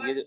ये जो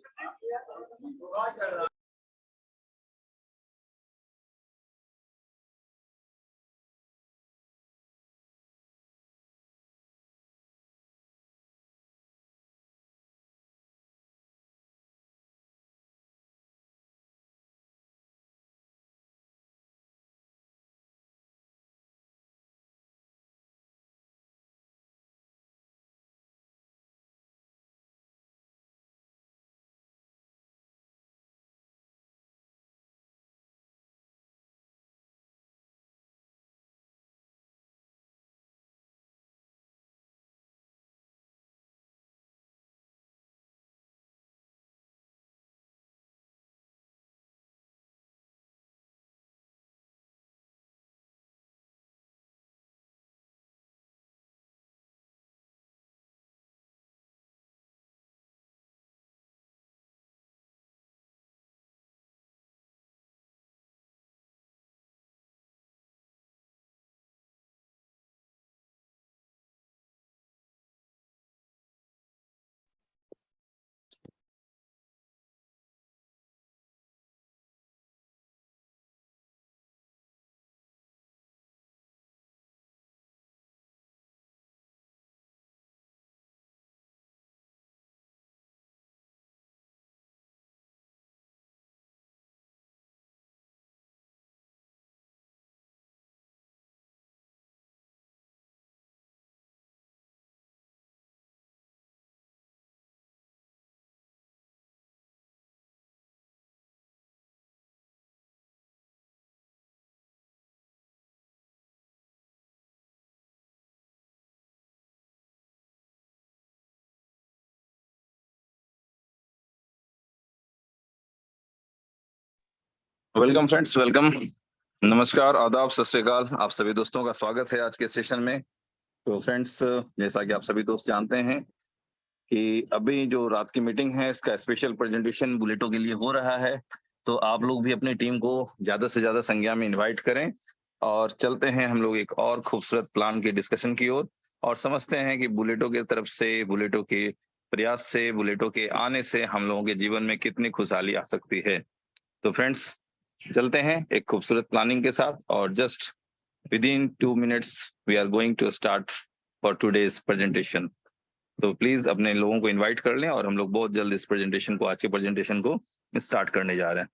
welcome friends, welcome. नमस्कार, आदाब, सत श्री अकाल। आप सभी दोस्तों का स्वागत है आज के सेशन में। तो फ्रेंड्स, जैसा कि आप सभी दोस्त जानते हैं कि अभी जो रात की मीटिंग है, इसका स्पेशल प्रेजेंटेशन बुलेटो के लिए हो रहा है। तो आप लोग भी अपनी टीम को ज्यादा से ज्यादा संख्या में इनवाइट करें और चलते हैं हम लोग एक और खूबसूरत प्लान की डिस्कशन की ओर और समझते हैं कि बुलेटो की तरफ से, बुलेटो के प्रयास से, बुलेटो के आने से हम लोगों के जीवन में कितनी खुशहाली आ सकती है। तो फ्रेंड्स, चलते हैं एक खूबसूरत प्लानिंग के साथ और just within 2 minutes we are going to start for today's presentation. तो प्लीज अपने लोगों को इनवाइट कर लें और हम लोग बहुत जल्द इस प्रेजेंटेशन को, आज के प्रेजेंटेशन को स्टार्ट करने जा रहे हैं।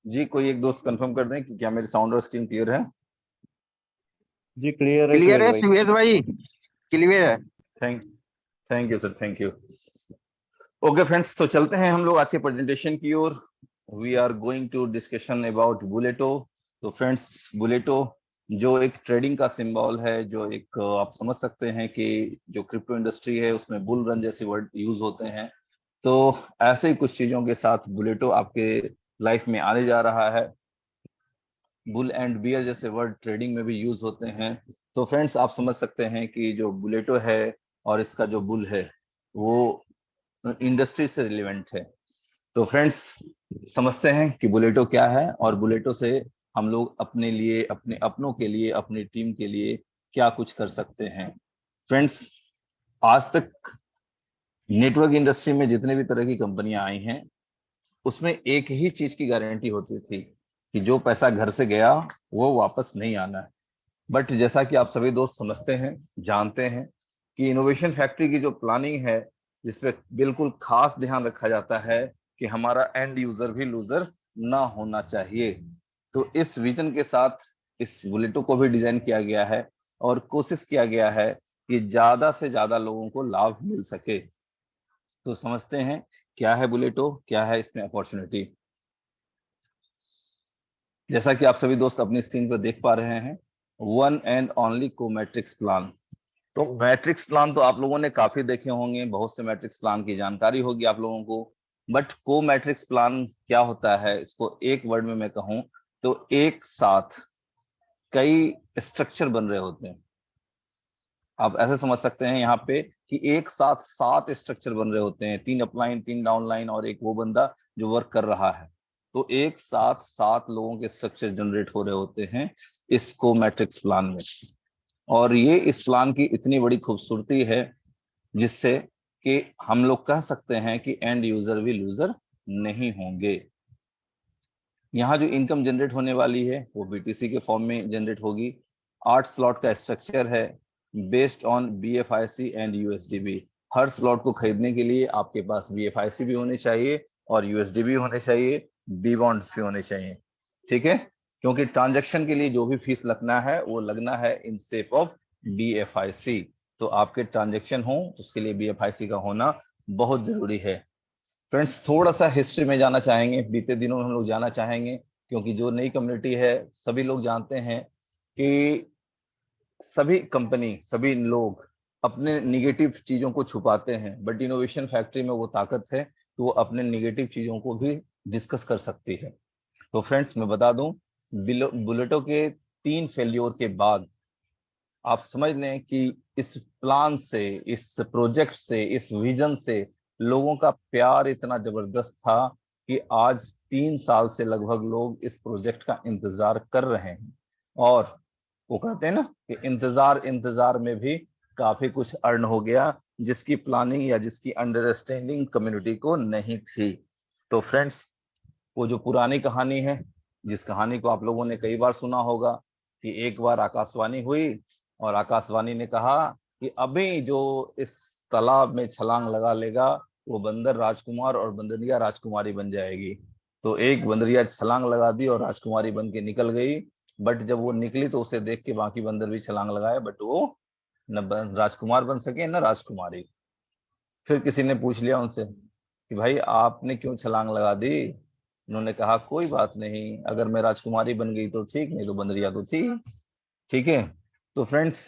जी कोई एक दोस्त कंफर्म कर दें कि क्या मेरी साउंड और स्क्रीन क्लियर है। जी क्लियर है क्लियर सूरज है भाई। सुरेश भाई, क्लियर है। Thank thank you sir, thank you. Okay friends, तो चलते हैं हम लोग आज के प्रेजेंटेशन की ओर। We are going to discussion about Buletto. तो फ्रेंड्स, बुलेटो जो एक ट्रेडिंग का सिंबल है, जो एक आप समझ सकते हैं कि जो क्रिप्टो इंडस्ट्री है उसमें बुल रन जैसे वर्ड यूज होते हैं। तो ऐसे ही कुछ चीजों के साथ बुलेटो आपके लाइफ में आने जा रहा है। बुल एंड बियर जैसे वर्ड ट्रेडिंग में भी यूज होते हैं। तो फ्रेंड्स, आप समझ सकते हैं कि जो बुलेटो है और इसका जो बुल है वो इंडस्ट्री से रिलेवेंट है। तो फ्रेंड्स, समझते हैं कि बुलेटो क्या है और बुलेटो से हम लोग अपने लिए, अपने अपनों के लिए, अपनी टीम के लिए क्या कुछ कर सकते हैं। फ्रेंड्स, आज तक नेटवर्क इंडस्ट्री में जितने भी तरह की कंपनियां आई हैं उसमें एक ही चीज की गारंटी होती थी कि जो पैसा घर से गया वो वापस नहीं आना है। बट जैसा कि आप सभी दोस्त समझते हैं, जानते हैं कि इनोवेशन फैक्ट्री की जो प्लानिंग है, जिसपे बिल्कुल खास ध्यान रखा जाता है कि हमारा एंड यूजर भी लूजर ना होना चाहिए। तो इस विजन के साथ इस बुलेटो को भी डिजाइन किया गया है और कोशिश किया गया है कि ज्यादा से ज्यादा लोगों को लाभ मिल सके। तो समझते हैं क्या है बुलेटो, क्या है इसमें अपॉर्चुनिटी। जैसा कि आप सभी दोस्त अपनी स्क्रीन पर देख पा रहे हैं, वन एंड ओनली को मैट्रिक्स प्लान। तो मैट्रिक्स प्लान तो आप लोगों ने काफी देखे होंगे, बहुत से मैट्रिक्स प्लान की जानकारी होगी आप लोगों को। बट को मैट्रिक्स प्लान क्या होता है, इसको एक वर्ड में मैं कहूं तो एक साथ कई स्ट्रक्चर बन रहे होते हैं। आप ऐसे समझ सकते हैं यहाँ पे कि एक साथ 7 स्ट्रक्चर बन रहे होते हैं, 3 अपलाइन, 3 डाउनलाइन और एक वो बंदा जो वर्क कर रहा है। तो एक साथ 7 लोगों के स्ट्रक्चर जनरेट हो रहे होते हैं इस को मैट्रिक्स प्लान में। और ये इस प्लान की इतनी बड़ी खूबसूरती है जिससे कि हम लोग कह सकते हैं कि एंड यूजर भी लूजर नहीं होंगे। यहाँ जो इनकम जनरेट होने वाली है वो बीटीसी के फॉर्म में जनरेट होगी। 8 स्लॉट का स्ट्रक्चर है based on BFIC and USDB. हर स्लॉट को खरीदने के लिए आपके पास बीएफआईसी भी होनी चाहिए और यूएसडीबी होने चाहिए, बी बॉन्ड्स भी होने चाहिए। ठीक है, क्योंकि ट्रांजेक्शन के लिए जो भी फीस लगना है वो लगना है इन शेप ऑफ बीएफआईसी। तो आपके ट्रांजेक्शन हो उसके लिए बीएफआईसी का होना बहुत जरूरी है। फ्रेंड्स, थोड़ा सा हिस्ट्री में जाना चाहेंगे, बीते दिनों में हम लोग जाना चाहेंगे, क्योंकि जो नई कम्युनिटी है सभी लोग जानते हैं कि सभी कंपनी, सभी लोग अपने निगेटिव चीजों को छुपाते हैं। बट इनोवेशन फैक्ट्री में वो ताकत है कि वो अपने निगेटिव चीजों को भी डिस्कस कर सकती है। तो फ्रेंड्स, मैं बता दूं, बुलेटो के 3 फेल्योर के बाद आप समझ लें कि इस प्लान से, इस प्रोजेक्ट से, इस विजन से लोगों का प्यार इतना जबरदस्त था कि आज 3 साल से लगभग लोग इस प्रोजेक्ट का इंतजार कर रहे हैं। और वो कहते हैं ना कि इंतजार इंतजार में भी काफी कुछ अर्न हो गया, जिसकी प्लानिंग या जिसकी अंडरस्टैंडिंग कम्युनिटी को नहीं थी। तो फ्रेंड्स, वो जो पुरानी कहानी है, जिस कहानी को आप लोगों ने कई बार सुना होगा कि एक बार आकाशवाणी हुई और आकाशवाणी ने कहा कि अभी जो इस तालाब में छलांग लगा लेगा वो बंदर राजकुमार और बंदरिया राजकुमारी बन जाएगी। तो एक बंदरिया छलांग लगा दी और राजकुमारी बन के निकल गई। बट जब वो निकली तो उसे देख के बाकी बंदर भी छलांग लगाए, बट वो न राजकुमार बन सके न राजकुमारी। फिर किसी ने पूछ लिया उनसे कि भाई आपने क्यों छलांग लगा दी। उन्होंने कहा कोई बात नहीं, अगर मैं राजकुमारी बन गई तो ठीक, नहीं तो बंदरिया तो थी। ठीक है। तो फ्रेंड्स,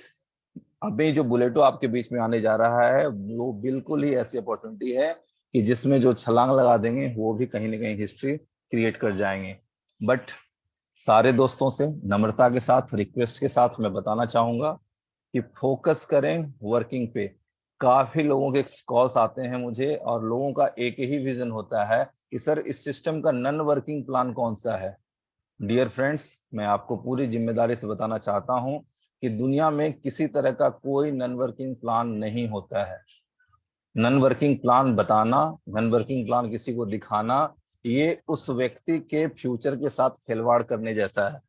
अभी जो बुलेटो आपके बीच में आने जा रहा है वो बिल्कुल ही ऐसी अपॉर्चुनिटी है कि जिसमें जो छलांग लगा देंगे वो भी कहीं ना कहीं हिस्ट्री क्रिएट कर जाएंगे। बट सारे दोस्तों से नम्रता के साथ, रिक्वेस्ट के साथ मैं बताना चाहूंगा कि फोकस करें वर्किंग पे। काफी लोगों के कॉल्स आते हैं मुझे और लोगों का एक ही विजन होता है कि सर इस सिस्टम का नॉन वर्किंग प्लान कौन सा है। डियर फ्रेंड्स, मैं आपको पूरी जिम्मेदारी से बताना चाहता हूं कि दुनिया में किसी तरह का कोई नॉन वर्किंग प्लान नहीं होता है। नॉन वर्किंग प्लान बताना, नॉन वर्किंग प्लान किसी को दिखाना, ये उस व्यक्ति के फ्यूचर के साथ खिलवाड़ करने जैसा है।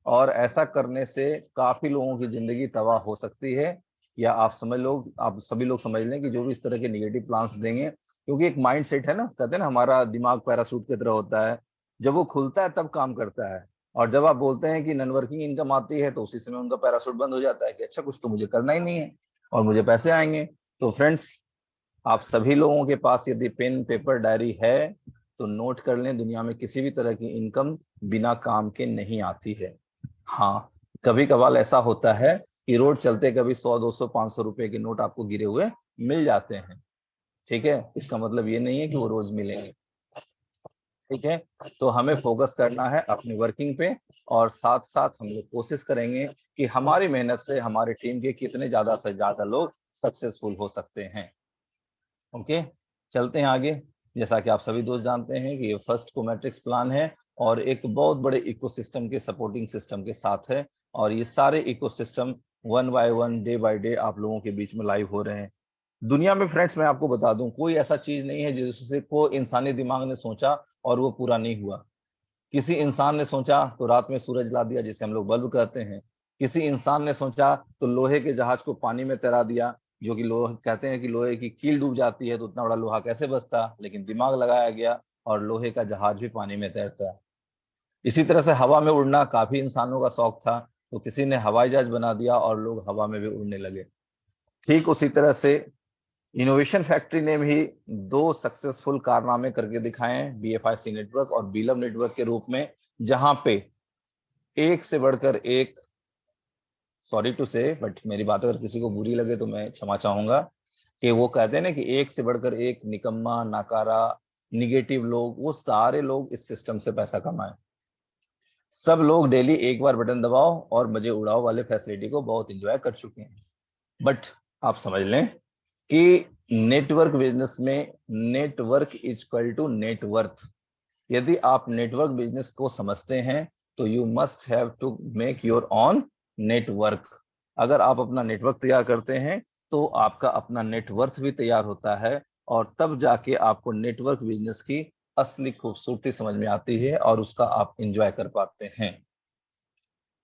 और ऐसा करने से काफी लोगों की जिंदगी तबाह हो सकती है। या आप समझ लो, आप सभी लोग समझ लें कि जो भी इस तरह के निगेटिव प्लान्स देंगे, क्योंकि एक माइंड सेट है ना, कहते हैं ना हमारा दिमाग पैरासूट की तरह होता है। जब वो खुलता है तब काम करता है, और जब आप बोलते हैं कि नॉन वर्किंग इनकम आती है तो उसी समय उनका पैराशूट बंद हो जाता है कि अच्छा कुछ तो मुझे करना ही नहीं है और मुझे पैसे आएंगे। तो फ्रेंड्स, आप सभी लोगों के पास यदि पेन पेपर डायरी है तो नोट कर लें, दुनिया में किसी भी तरह की इनकम बिना काम के नहीं आती है। हाँ, कभी कभार ऐसा होता है कि रोड चलते कभी 100, 200, 500 रुपए के नोट आपको गिरे हुए मिल जाते हैं। ठीक है, इसका मतलब ये नहीं है कि वो रोज मिलेंगे। ठीक है, तो हमें फोकस करना है अपनी वर्किंग पे, और साथ साथ हम लोग कोशिश करेंगे कि हमारी मेहनत से हमारी टीम के कितने ज्यादा से ज्यादा लोग सक्सेसफुल हो सकते हैं। ओके, चलते हैं आगे। जैसा कि आप सभी दोस्त जानते हैं कि ये फर्स्ट को मैट्रिक्स प्लान है और एक बहुत बड़े इकोसिस्टम के सपोर्टिंग सिस्टम के साथ है, और ये सारे ecosystem one by one, day by day आप लोगों के बीच में लाइव हो रहे हैं। दुनिया में फ्रेंड्स, मैं आपको बता दूं, कोई ऐसा चीज नहीं है जिससे को इंसानी दिमाग ने सोचा और वो पूरा नहीं हुआ। किसी इंसान ने सोचा तो रात में सूरज ला दिया, जिसे हम लोग बल्ब कहते हैं। किसी इंसान ने सोचा तो लोहे के जहाज को पानी में तैरा दिया, जो कि लोहे कहते हैं कि लोहे की कील डूब जाती है तो उतना बड़ा लोहा कैसे बचता, लेकिन दिमाग लगाया गया और लोहे का जहाज भी पानी में तैरता है। इसी तरह से हवा में उड़ना काफी इंसानों का शौक था, तो किसी ने हवाई जहाज बना दिया और लोग हवा में भी उड़ने लगे। ठीक उसी तरह से इनोवेशन फैक्ट्री ने भी दो सक्सेसफुल कारनामे करके दिखाए हैं, BFIC नेटवर्क और बीलव नेटवर्क के रूप में, जहां पे एक से बढ़कर एक, सॉरी टू से, बट मेरी बात अगर किसी को बुरी लगे तो मैं क्षमा चाहूंगा, कि वो कहते हैं ना कि एक से बढ़कर एक निकम्मा, नाकारा, निगेटिव लोग, वो सारे लोग इस सिस्टम से पैसा कमाए। सब लोग डेली एक बार बटन दबाओ और मजे उड़ाओ वाले फैसिलिटी को बहुत एंजॉय कर चुके हैं। बट आप समझ लें कि नेटवर्क बिजनेस में network is equal to net worth. यदि आप नेटवर्क बिजनेस को समझते हैं तो you must have to make your own network. अगर आप अपना नेटवर्क तैयार करते हैं तो आपका अपना नेटवर्थ भी तैयार होता है, और तब जाके आपको नेटवर्क बिजनेस की असली खूबसूरती समझ में आती है और उसका आप एंजॉय कर पाते हैं।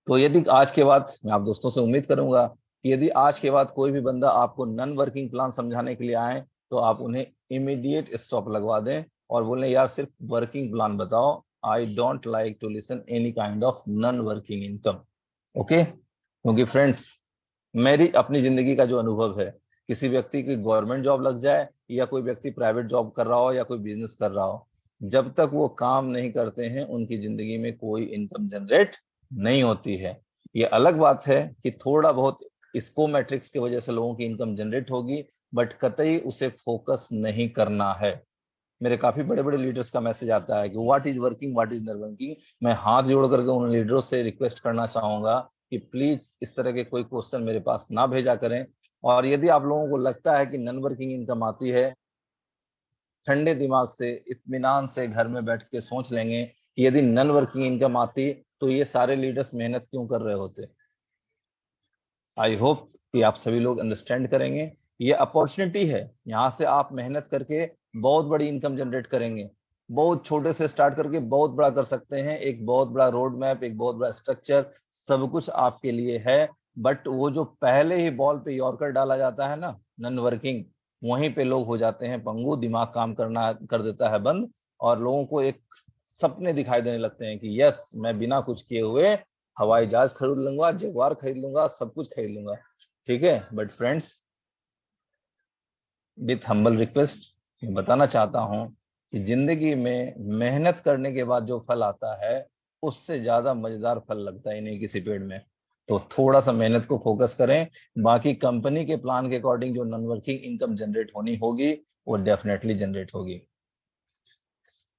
तो यदि आज के बाद, मैं आप दोस्तों से उम्मीद करूंगा कि यदि आज के बाद कोई भी बंदा आपको नॉन वर्किंग प्लान समझाने के लिए आए तो आप उन्हें इमीडिएट स्टॉप लगवा दें और बोलें यार सिर्फ वर्किंग प्लान बताओ, I don't like to listen any kind of non working income. Okay, क्योंकि फ्रेंड्स, मेरी अपनी जिंदगी का जो अनुभव है, किसी व्यक्ति की गवर्नमेंट जॉब लग जाए या कोई व्यक्ति प्राइवेट जॉब कर रहा हो या कोई बिजनेस कर रहा हो, जब तक वो काम नहीं करते हैं उनकी जिंदगी में कोई इनकम जनरेट नहीं होती है। ये अलग बात है कि थोड़ा बहुत इसको मैट्रिक्स की वजह से लोगों की इनकम जनरेट होगी, बट कतई उसे फोकस नहीं करना है। मेरे काफी बड़े बड़े लीडर्स का मैसेज आता है कि what is working, what is not working. मैं हाथ जोड़ करके उन लीडरों से रिक्वेस्ट करना चाहूंगा कि प्लीज इस तरह के कोई क्वेश्चन मेरे पास ना भेजा करें। और यदि आप लोगों को लगता है कि नॉन वर्किंग इनकम आती है, ठंडे दिमाग से, इत्मीनान से घर में बैठ के सोच लेंगे कि यदि नॉन वर्किंग इनकम आती तो ये सारे लीडर्स मेहनत क्यों कर रहे होते। आई होप कि आप सभी लोग अंडरस्टैंड करेंगे। ये अपॉर्चुनिटी है, यहाँ से आप मेहनत करके बहुत बड़ी इनकम जनरेट करेंगे। बहुत छोटे से स्टार्ट करके बहुत बड़ा कर सकते हैं। एक बहुत बड़ा रोड मैप, एक बहुत बड़ा स्ट्रक्चर, सब कुछ आपके लिए है। बट वो जो पहले ही बॉल पे यॉर्कर डाला जाता है ना, नॉन वर्किंग, वहीं पे लोग हो जाते हैं पंगु, दिमाग काम करना कर देता है बंद, और लोगों को एक सपने दिखाई देने लगते हैं कि यस, मैं बिना कुछ किए हुए हवाई जहाज खरीद लूंगा, जगुआर खरीद लूंगा, सब कुछ खरीद लूंगा। ठीक है, but friends, with humble request मैं बताना चाहता हूं कि जिंदगी में मेहनत करने के बाद जो फल आता है उससे ज्यादा मजेदार फल लगता ही नहीं किसी पेड़ में। तो थोड़ा सा मेहनत को फोकस करें, बाकी कंपनी के प्लान के अकॉर्डिंग जो नॉन वर्किंग इनकम जनरेट होनी होगी वो डेफिनेटली जनरेट होगी।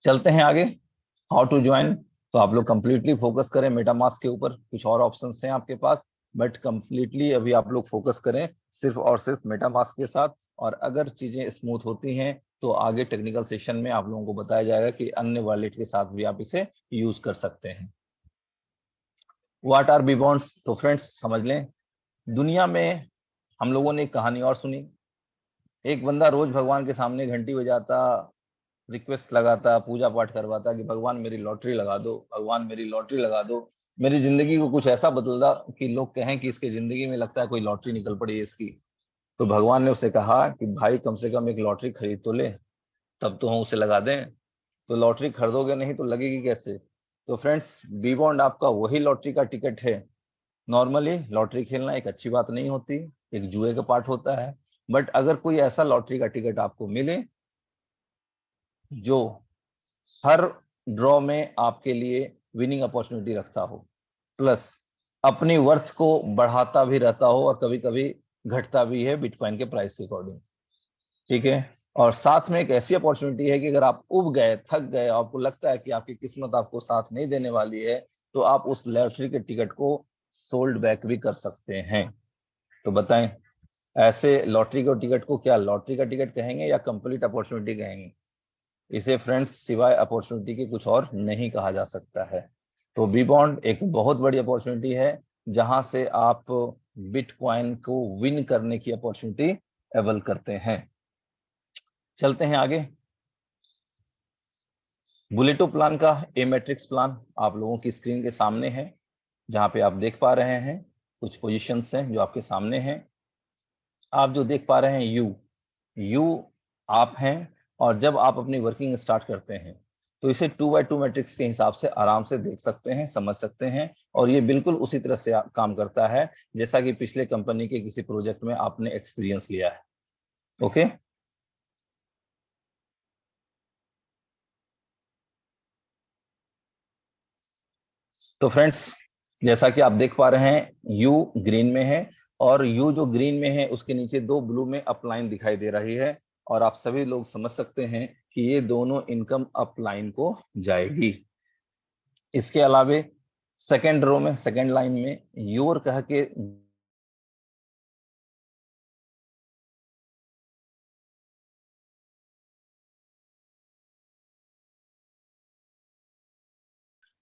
चलते हैं आगे, हाउ टू ज्वाइन। तो आप लोग कंप्लीटली फोकस करें मेटामास्क के ऊपर, कुछ और ऑप्शंस हैं आपके पास, बट कंप्लीटली अभी आप लोग फोकस करें सिर्फ और सिर्फ मेटामास्क के साथ। और अगर चीजें स्मूथ होती हैं तो आगे टेक्निकल सेशन में आप लोगों को बताया जाएगा कि अन्य वॉलेट के साथ भी आप इसे यूज कर सकते हैं। What are B bonds? तो फ्रेंड्स समझ लें, दुनिया में हम लोगों ने एक कहानी और सुनी। एक बंदा रोज भगवान के सामने घंटी बजाता, रिक्वेस्ट लगाता, पूजा पाठ करवाता कि भगवान मेरी लॉटरी लगा दो, भगवान मेरी लॉटरी लगा दो, मेरी जिंदगी को कुछ ऐसा बदल दो कि लोग कहें कि इसके जिंदगी में लगता है कोई लॉटरी निकल पड़ी है इसकी। तो भगवान ने उसे कहा कि भाई कम से कम एक लॉटरी खरीद तो ले, तब तो हम उसे लगा दें। तो लॉटरी खरीदोगे नहीं तो लगेगी कैसे? तो फ्रेंड्स, बी बॉन्ड आपका वही लॉटरी का टिकट है। नॉर्मली लॉटरी खेलना एक अच्छी बात नहीं होती, एक जुए का पार्ट होता है। बट अगर कोई ऐसा लॉटरी का टिकट आपको मिले जो हर ड्रॉ में आपके लिए विनिंग अपॉर्चुनिटी रखता हो, प्लस अपनी वर्थ को बढ़ाता भी रहता हो और कभी कभी घटता भी है बिटकॉइन के प्राइस के अकॉर्डिंग, ठीक है। और साथ में एक ऐसी अपॉर्चुनिटी है कि अगर आप उब गए, थक गए, आपको लगता है कि आपकी किस्मत आपको साथ नहीं देने वाली है, तो आप उस लॉटरी के टिकट को सोल्ड बैक भी कर सकते हैं। तो बताएं, ऐसे लॉटरी के टिकट को क्या लॉटरी का टिकट कहेंगे या कंप्लीट अपॉर्चुनिटी कहेंगे? इसे फ्रेंड्स सिवाय अपॉर्चुनिटी के कुछ और नहीं कहा जा सकता है। तो बी बॉन्ड एक बहुत बड़ी अपॉर्चुनिटी है जहां से आप बिटकॉइन को विन करने की अपॉर्चुनिटी अवेल करते हैं। चलते हैं आगे। बुलेटो प्लान का ए मैट्रिक्स प्लान आप लोगों की स्क्रीन के सामने है, जहां पे आप देख पा रहे हैं कुछ पोजीशंस हैं जो आपके सामने हैं। आप जो देख पा रहे हैं यू आप हैं, और जब आप अपनी वर्किंग स्टार्ट करते हैं तो इसे 2x2 मैट्रिक्स के हिसाब से आराम से देख सकते हैं, समझ सकते हैं। और ये बिल्कुल उसी तरह से काम करता है जैसा कि पिछले कंपनी के किसी प्रोजेक्ट में आपने एक्सपीरियंस लिया है। ओके, तो फ्रेंड्स, जैसा कि आप देख पा रहे हैं यू ग्रीन में है, और यू जो ग्रीन में है उसके नीचे दो ब्लू में अपलाइन दिखाई दे रही है, और आप सभी लोग समझ सकते हैं कि ये दोनों इनकम अपलाइन को जाएगी। इसके अलावे सेकेंड रो में, सेकेंड लाइन में योर कह के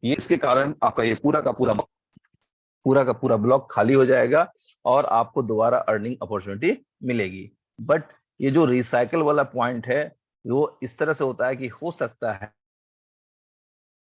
ये इसके कारण आपका ये पूरा का पूरा ब्लॉक खाली हो जाएगा और आपको दोबारा अर्निंग अपॉर्चुनिटी मिलेगी। बट ये जो रिसाइकल वाला पॉइंट है वो इस तरह से होता है कि हो सकता है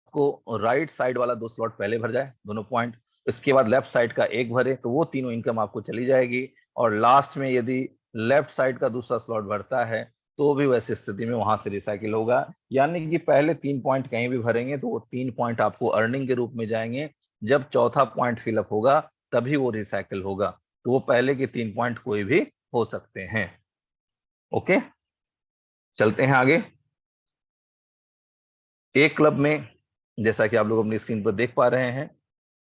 आपको राइट साइड वाला 2 स्लॉट पहले भर जाए, दोनों पॉइंट, इसके बाद लेफ्ट साइड का एक भरे, तो वो तीनों इनकम आपको चली जाएगी। और लास्ट में यदि लेफ्ट साइड का दूसरा स्लॉट भरता है तो भी वैसी स्थिति में वहां से रिसाइकिल होगा। यानी कि पहले 3 पॉइंट कहीं भी भरेंगे तो वो 3 पॉइंट आपको अर्निंग के रूप में जाएंगे। जब चौथा पॉइंट फिलअप होगा तभी वो रिसाइकिल होगा। तो वो पहले के 3 पॉइंट कोई भी हो सकते हैं। ओके, चलते हैं आगे। एक क्लब में, जैसा कि आप लोग अपनी स्क्रीन पर देख पा रहे हैं,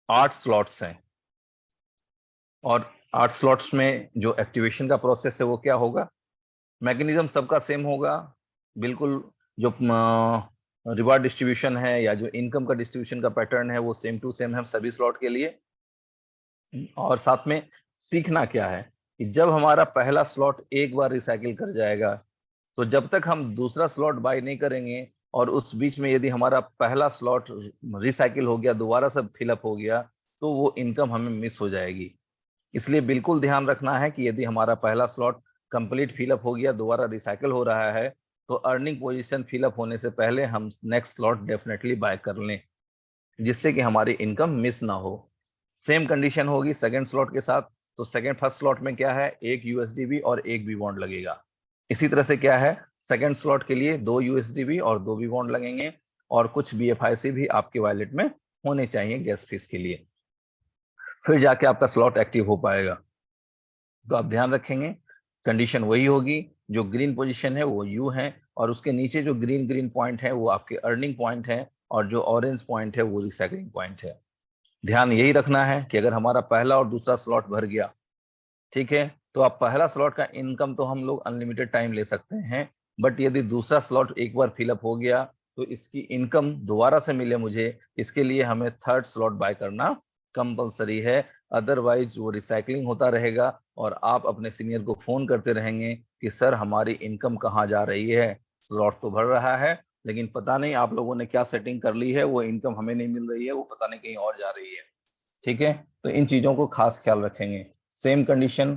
8 स्लॉट्स हैं, और 8 स्लॉट्स में जो एक्टिवेशन का प्रोसेस है वो क्या होगा, मैकेनिज्म सबका सेम होगा बिल्कुल। जो रिवार्ड डिस्ट्रीब्यूशन है या जो इनकम का डिस्ट्रीब्यूशन का पैटर्न है वो सेम टू सेम है सभी स्लॉट के लिए। और साथ में सीखना क्या है कि जब हमारा पहला स्लॉट एक बार रिसाइकिल कर जाएगा तो जब तक हम दूसरा स्लॉट बाय नहीं करेंगे और उस बीच में यदि हमारा पहला स्लॉट रिसाइकिल हो गया, दोबारा सब फिलअप हो गया, तो वो इनकम हमें मिस हो जाएगी। इसलिए बिल्कुल ध्यान रखना है कि यदि हमारा पहला स्लॉट कंप्लीट फिलअप हो गया, दोबारा रिसाइकिल हो रहा है, तो अर्निंग पोजीशन फिलअप होने से पहले हम नेक्स्ट स्लॉट डेफिनेटली बाय कर लें, जिससे कि हमारी इनकम मिस ना हो। सेम कंडीशन होगी सेकंड स्लॉट के साथ। तो फर्स्ट स्लॉट में क्या है, एक यूएसडीबी और एक बी बॉन्ड लगेगा। इसी तरह से क्या है, सेकंड स्लॉट के लिए 2 यूएसडीबी और 2 बी बॉन्ड लगेंगे, और कुछ बीएफआईसी भी आपके वॉलेट में होने चाहिए गैस फीस के लिए, फिर जाके आपका स्लॉट एक्टिव हो पाएगा। तो आप ध्यान रखेंगे कंडीशन वही होगी, जो ग्रीन पोजीशन है वो यू है, और उसके नीचे जो ग्रीन पॉइंट है वो आपके अर्निंग पॉइंट है, और जो ऑरेंज पॉइंट है वो रिसाइकलिंग पॉइंट है। ध्यान यही रखना है कि अगर हमारा पहला और दूसरा स्लॉट भर गया, ठीक है, तो आप पहला स्लॉट का इनकम तो हम लोग अनलिमिटेड टाइम ले सकते हैं, बट यदि दूसरा स्लॉट एक बार फिलअप हो गया तो इसकी इनकम दोबारा से मिले मुझे, इसके लिए हमें थर्ड स्लॉट बाय करना कंपलसरी है। अदरवाइज वो रिसाइकलिंग होता रहेगा और आप अपने सीनियर को फोन करते रहेंगे कि सर हमारी इनकम कहाँ जा रही है, स्लॉट तो भर रहा है लेकिन पता नहीं आप लोगों ने क्या सेटिंग कर ली है, वो इनकम हमें नहीं मिल रही है, वो पता नहीं कहीं और जा रही है। ठीक है, तो इन चीजों को खास ख्याल रखेंगे। सेम कंडीशन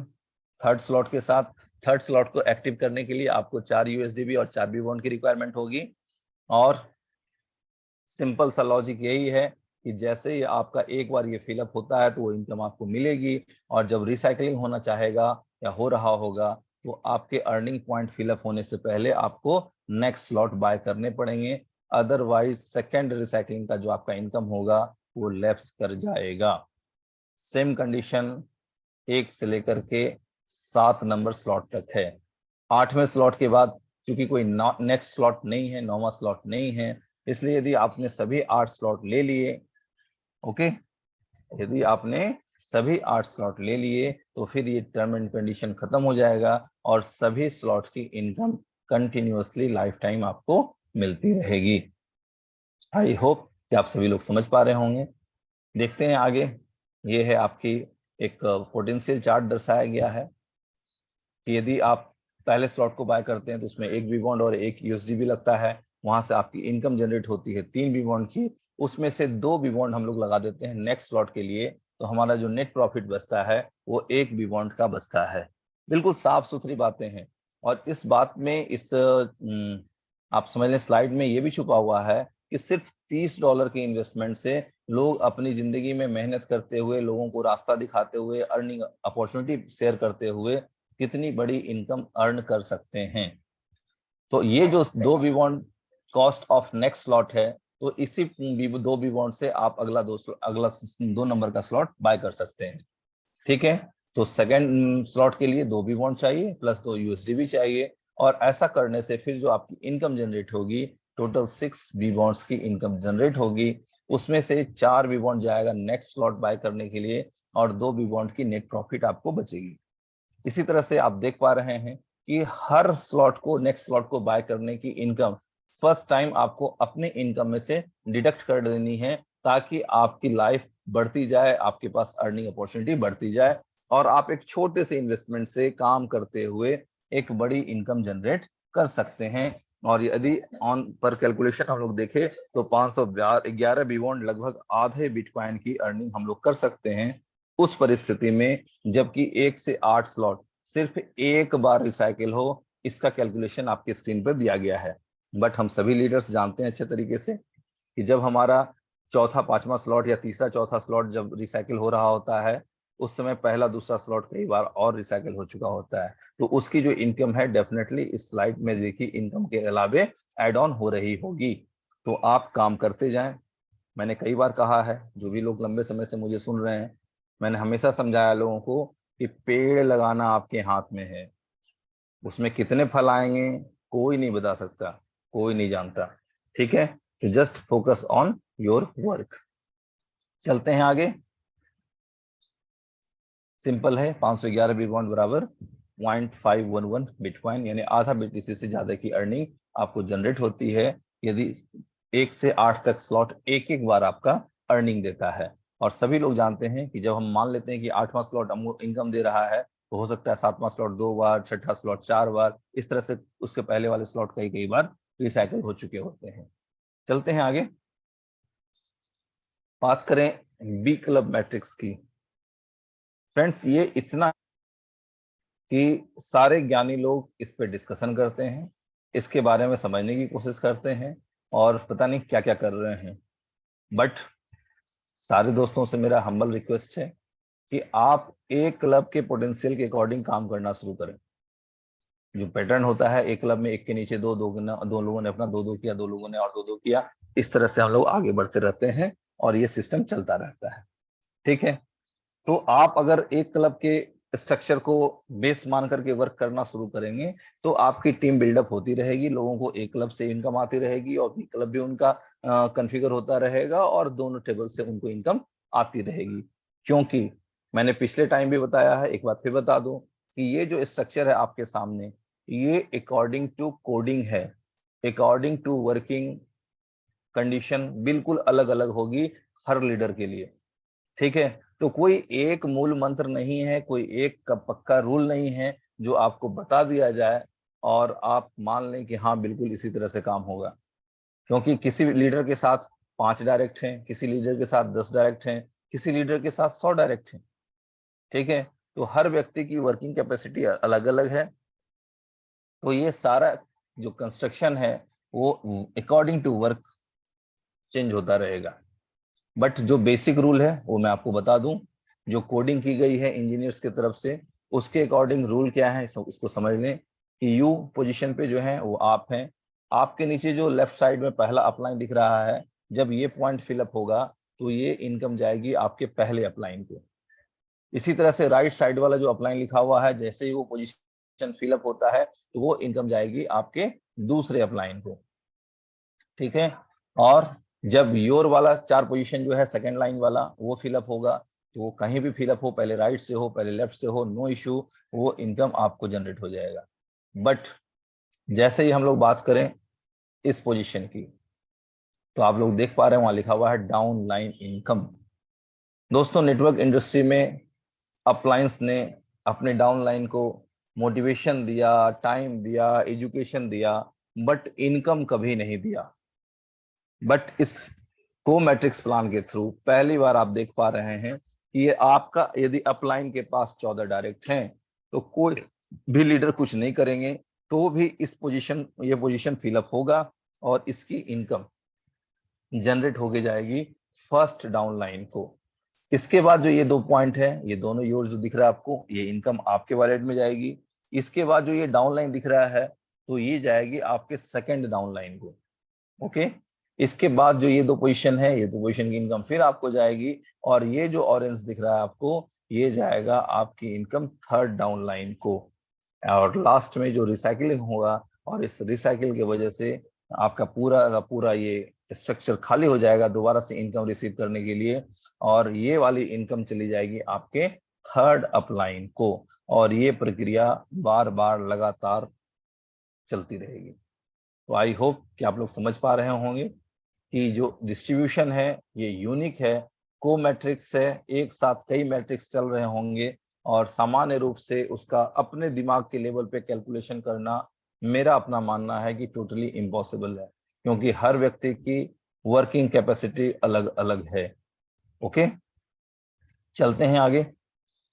थर्ड स्लॉट के साथ, थर्ड स्लॉट को एक्टिव करने के लिए आपको 4 यूएसडीबी और 4 बी बॉन्ड की रिक्वायरमेंट होगी। और सिंपल सा लॉजिक यही है कि जैसे ही आपका एक बार ये फिलअप होता है तो वो इनकम आपको मिलेगी, और जब रिसाइकलिंग होना चाहेगा या हो रहा होगा तो आपके अर्निंग पॉइंट फिलअप होने से पहले आपको नेक्स्ट स्लॉट बाय करने पड़ेंगे। अदरवाइज सेकेंड रिसाइकलिंग का जो आपका इनकम होगा वो लैप्स कर जाएगा। सेम कंडीशन 1 से लेकर के 7 नंबर स्लॉट तक है। 8वें स्लॉट के बाद चूंकि कोई नेक्स्ट स्लॉट नहीं है, 9वां स्लॉट नहीं है, इसलिए यदि आपने सभी 8 स्लॉट ले लिए, ओके, यदि आपने सभी 8 स्लॉट ले लिए तो फिर ये टर्म एंड कंडीशन खत्म हो जाएगा और सभी स्लॉट की इनकम कंटिन्यूअसली लाइफ टाइम आपको मिलती रहेगी। आई होप कि आप सभी लोग समझ पा रहे होंगे। देखते हैं आगे। ये है आपकी एक पोटेंशियल चार्ट दर्शाया गया है कि यदि आप पहले स्लॉट को बाय करते हैं तो उसमें एक बी बॉन्ड और एक यूएसडी भी लगता है, वहां से आपकी इनकम जनरेट होती है 3 बी बॉन्ड की, उसमें से 2 बी बॉन्ड हम लोग लगा देते हैं नेक्स्ट स्लॉट के लिए, तो हमारा जो नेट प्रॉफिट बचता है वो 1 बी बॉन्ड का बचता है। बिल्कुल साफ सुथरी बातें हैं। और इस बात में आप समझ लें स्लाइड में ये भी छुपा हुआ है कि सिर्फ $30 के इन्वेस्टमेंट से लोग अपनी जिंदगी में मेहनत करते हुए, लोगों को रास्ता दिखाते हुए, अर्निंग अपॉर्चुनिटी शेयर करते हुए कितनी बड़ी इनकम अर्न कर सकते हैं। तो ये जो 2 B bond cost of next slot है, तो इसी 2 बी बॉन्ड से आप अगला 2 नंबर का स्लॉट बाय कर सकते हैं। ठीक है, तो सेकेंड स्लॉट के लिए 2 बी बॉन्ड चाहिए प्लस 2 यूएसडी भी चाहिए, और ऐसा करने से फिर जो आपकी इनकम जनरेट होगी टोटल 6 बी बॉन्ड्स की इनकम जनरेट होगी। उसमें से 4 बी बॉन्ड जाएगा नेक्स्ट स्लॉट बाय करने के लिए और 2 बी बॉन्ड की नेट प्रॉफिट आपको बचेगी। इसी तरह से आप देख पा रहे हैं कि हर स्लॉट को, नेक्स्ट स्लॉट को बाय करने की इनकम फर्स्ट टाइम आपको अपने इनकम में से डिडक्ट कर देनी है, ताकि आपकी लाइफ बढ़ती जाए, आपके पास अर्निंग अपॉर्चुनिटी बढ़ती जाए और आप एक छोटे से इन्वेस्टमेंट से काम करते हुए एक बड़ी इनकम जनरेट कर सकते हैं। और यदि ऑन पर कैलकुलेशन हम लोग देखें तो 511 बी बॉन्ड लगभग आधे बिटकॉइन की अर्निंग हम लोग कर सकते हैं, उस परिस्थिति में जबकि 1 से 8 स्लॉट सिर्फ एक बार रिसाइकिल हो। इसका कैलकुलेशन आपकी स्क्रीन पर दिया गया है। बट हम सभी लीडर्स जानते हैं अच्छे तरीके से कि जब हमारा चौथा 5वां स्लॉट या तीसरा चौथा स्लॉट जब रिसाइकिल हो रहा होता है, उस समय पहला दूसरा स्लॉट कई बार और रिसाइकिल हो चुका होता है, तो उसकी जो इनकम है डेफिनेटली इस स्लाइड में देखिए इनकम के अलावे एड ऑन हो रही होगी। तो आप काम करते जाएं। मैंने कई बार कहा है, जो भी लोग लंबे समय से मुझे सुन रहे हैं, मैंने हमेशा समझाया लोगों को कि पेड़ लगाना आपके हाथ में है, उसमें कितने फल आएंगे कोई नहीं बता सकता, कोई नहीं जानता। ठीक है, तो just focus on your work. चलते हैं आगे। सिंपल है, 511 बी बॉन्ड बराबर 0.511 बिटकॉइन, यानी आधा BTC से ज्यादा की अर्निंग आपको जनरेट होती है यदि 1 से 8 तक स्लॉट एक एक बार आपका अर्निंग देता है। और सभी लोग जानते हैं कि जब हम मान लेते हैं कि 8वां स्लॉट हमको इनकम दे रहा है, तो हो सकता है 7वां स्लॉट 2 बार, 6ठा स्लॉट 4 बार, इस तरह से उसके पहले वाले स्लॉट कई बार रिसाइकिल हो चुके होते हैं। चलते हैं आगे, बात करें बी क्लब मैट्रिक्स की। फ्रेंड्स, ये इतना कि सारे ज्ञानी लोग इस पे डिस्कशन करते हैं, इसके बारे में समझने की कोशिश करते हैं और पता नहीं क्या क्या कर रहे हैं। बट सारे दोस्तों से मेरा हम्बल रिक्वेस्ट है कि आप एक क्लब के पोटेंशियल के अकॉर्डिंग काम करना शुरू करें। जो पैटर्न होता है, एक क्लब में एक के नीचे दो लोगों ने अपना 2-2 किया, 2 लोगों ने और 2-2 किया, इस तरह से हम लोग आगे बढ़ते रहते हैं और ये सिस्टम चलता रहता है। ठीक है, तो आप अगर एक क्लब के स्ट्रक्चर को बेस मान करके वर्क करना शुरू करेंगे तो आपकी टीम बिल्डअप होती रहेगी, लोगों को एक क्लब से इनकम आती रहेगी और बी क्लब भी उनका कॉन्फ़िगर होता रहेगा और दोनों टेबल से उनको इनकम आती रहेगी। क्योंकि मैंने पिछले टाइम भी बताया है, एक बार फिर बता दूं कि ये जो स्ट्रक्चर है आपके सामने, ये अकॉर्डिंग टू कोडिंग है, अकॉर्डिंग टू वर्किंग कंडीशन बिल्कुल अलग अलग होगी हर लीडर के लिए। ठीक है, तो कोई एक मूल मंत्र नहीं है, कोई एक का पक्का रूल नहीं है जो आपको बता दिया जाए और आप मान लें कि हाँ बिल्कुल इसी तरह से काम होगा। क्योंकि किसी लीडर के साथ 5 डायरेक्ट हैं, किसी लीडर के साथ 10 डायरेक्ट हैं, किसी लीडर के साथ 100 डायरेक्ट हैं। ठीक है, तो हर व्यक्ति की वर्किंग कैपेसिटी अलग अलग है। तो ये सारा जो कंस्ट्रक्शन है वो अकॉर्डिंग टू वर्क चेंज होता रहेगा। बट जो बेसिक रूल है वो मैं आपको बता दूं, जो कोडिंग की गई है इंजीनियर्स की तरफ से, उसके अकॉर्डिंग रूल क्या है इसको समझ लें कि यू पोजीशन पे जो है वो आप हैं आपके नीचे जो लेफ्ट साइड में पहला अपलाइन दिख रहा है, जब ये पॉइंट फिलअप होगा तो ये इनकम जाएगी आपके पहले अपलाइन को। इसी तरह से राइट साइड वाला जो अपलाइन लिखा हुआ है, जैसे ही वो पोजीशन फिलअप होता है तो वो इनकम जाएगी आपके दूसरे अपलाइन को। ठीक है, और जब योर वाला 4 पोजीशन जो है सेकंड लाइन वाला वो फिलअप होगा तो वो कहीं भी फिलअप हो, पहले राइट से हो पहले लेफ्ट से हो, नो इश्यू, वो इनकम आपको जनरेट हो जाएगा। बट जैसे ही हम लोग बात करें इस पोजीशन की, तो आप लोग देख पा रहे हैं वहां लिखा हुआ है डाउन लाइन इनकम। दोस्तों, नेटवर्क इंडस्ट्री में अपलायंस ने अपने डाउन लाइन को मोटिवेशन दिया, टाइम दिया, एजुकेशन दिया, बट इनकम कभी नहीं दिया। बट इस को मैट्रिक्स प्लान के थ्रू पहली बार आप देख पा रहे हैं कि ये आपका, यदि अपलाइन के पास 14 डायरेक्ट हैं तो कोई भी लीडर कुछ नहीं करेंगे तो भी इस पोजीशन, ये पोजीशन फिलअप होगा और इसकी इनकम जनरेट होके जाएगी फर्स्ट डाउन लाइन को। इसके बाद जो ये 2 पॉइंट है, ये दोनों योर जो दिख रहा है आपको, ये इनकम आपके वॉलेट में जाएगी। इसके बाद जो ये डाउन लाइन दिख रहा है तो ये जाएगी आपके सेकंड डाउन लाइन को। ओके, इसके बाद जो ये 2 पोजीशन है, ये 2 पोजीशन की इनकम फिर आपको जाएगी, और ये जो ऑरेंज दिख रहा है आपको, ये जाएगा आपकी इनकम थर्ड डाउन लाइन को। और लास्ट में जो रिसाइकलिंग होगा, और इस रिसाइकिल की वजह से आपका पूरा का पूरा ये स्ट्रक्चर खाली हो जाएगा दोबारा से इनकम रिसीव करने के लिए, और ये वाली इनकम चली जाएगी आपके थर्ड अपलाइन को, और ये प्रक्रिया बार बार लगातार चलती रहेगी। तो आई होप कि आप लोग समझ पा रहे होंगे कि जो डिस्ट्रीब्यूशन है ये यूनिक है, को मैट्रिक्स है, एक साथ कई मैट्रिक्स चल रहे होंगे, और सामान्य रूप से उसका अपने दिमाग के लेवल पे कैलकुलेशन करना मेरा अपना मानना है कि टोटली इम्पॉसिबल है, क्योंकि हर व्यक्ति की वर्किंग कैपेसिटी अलग अलग है। ओके, चलते हैं आगे।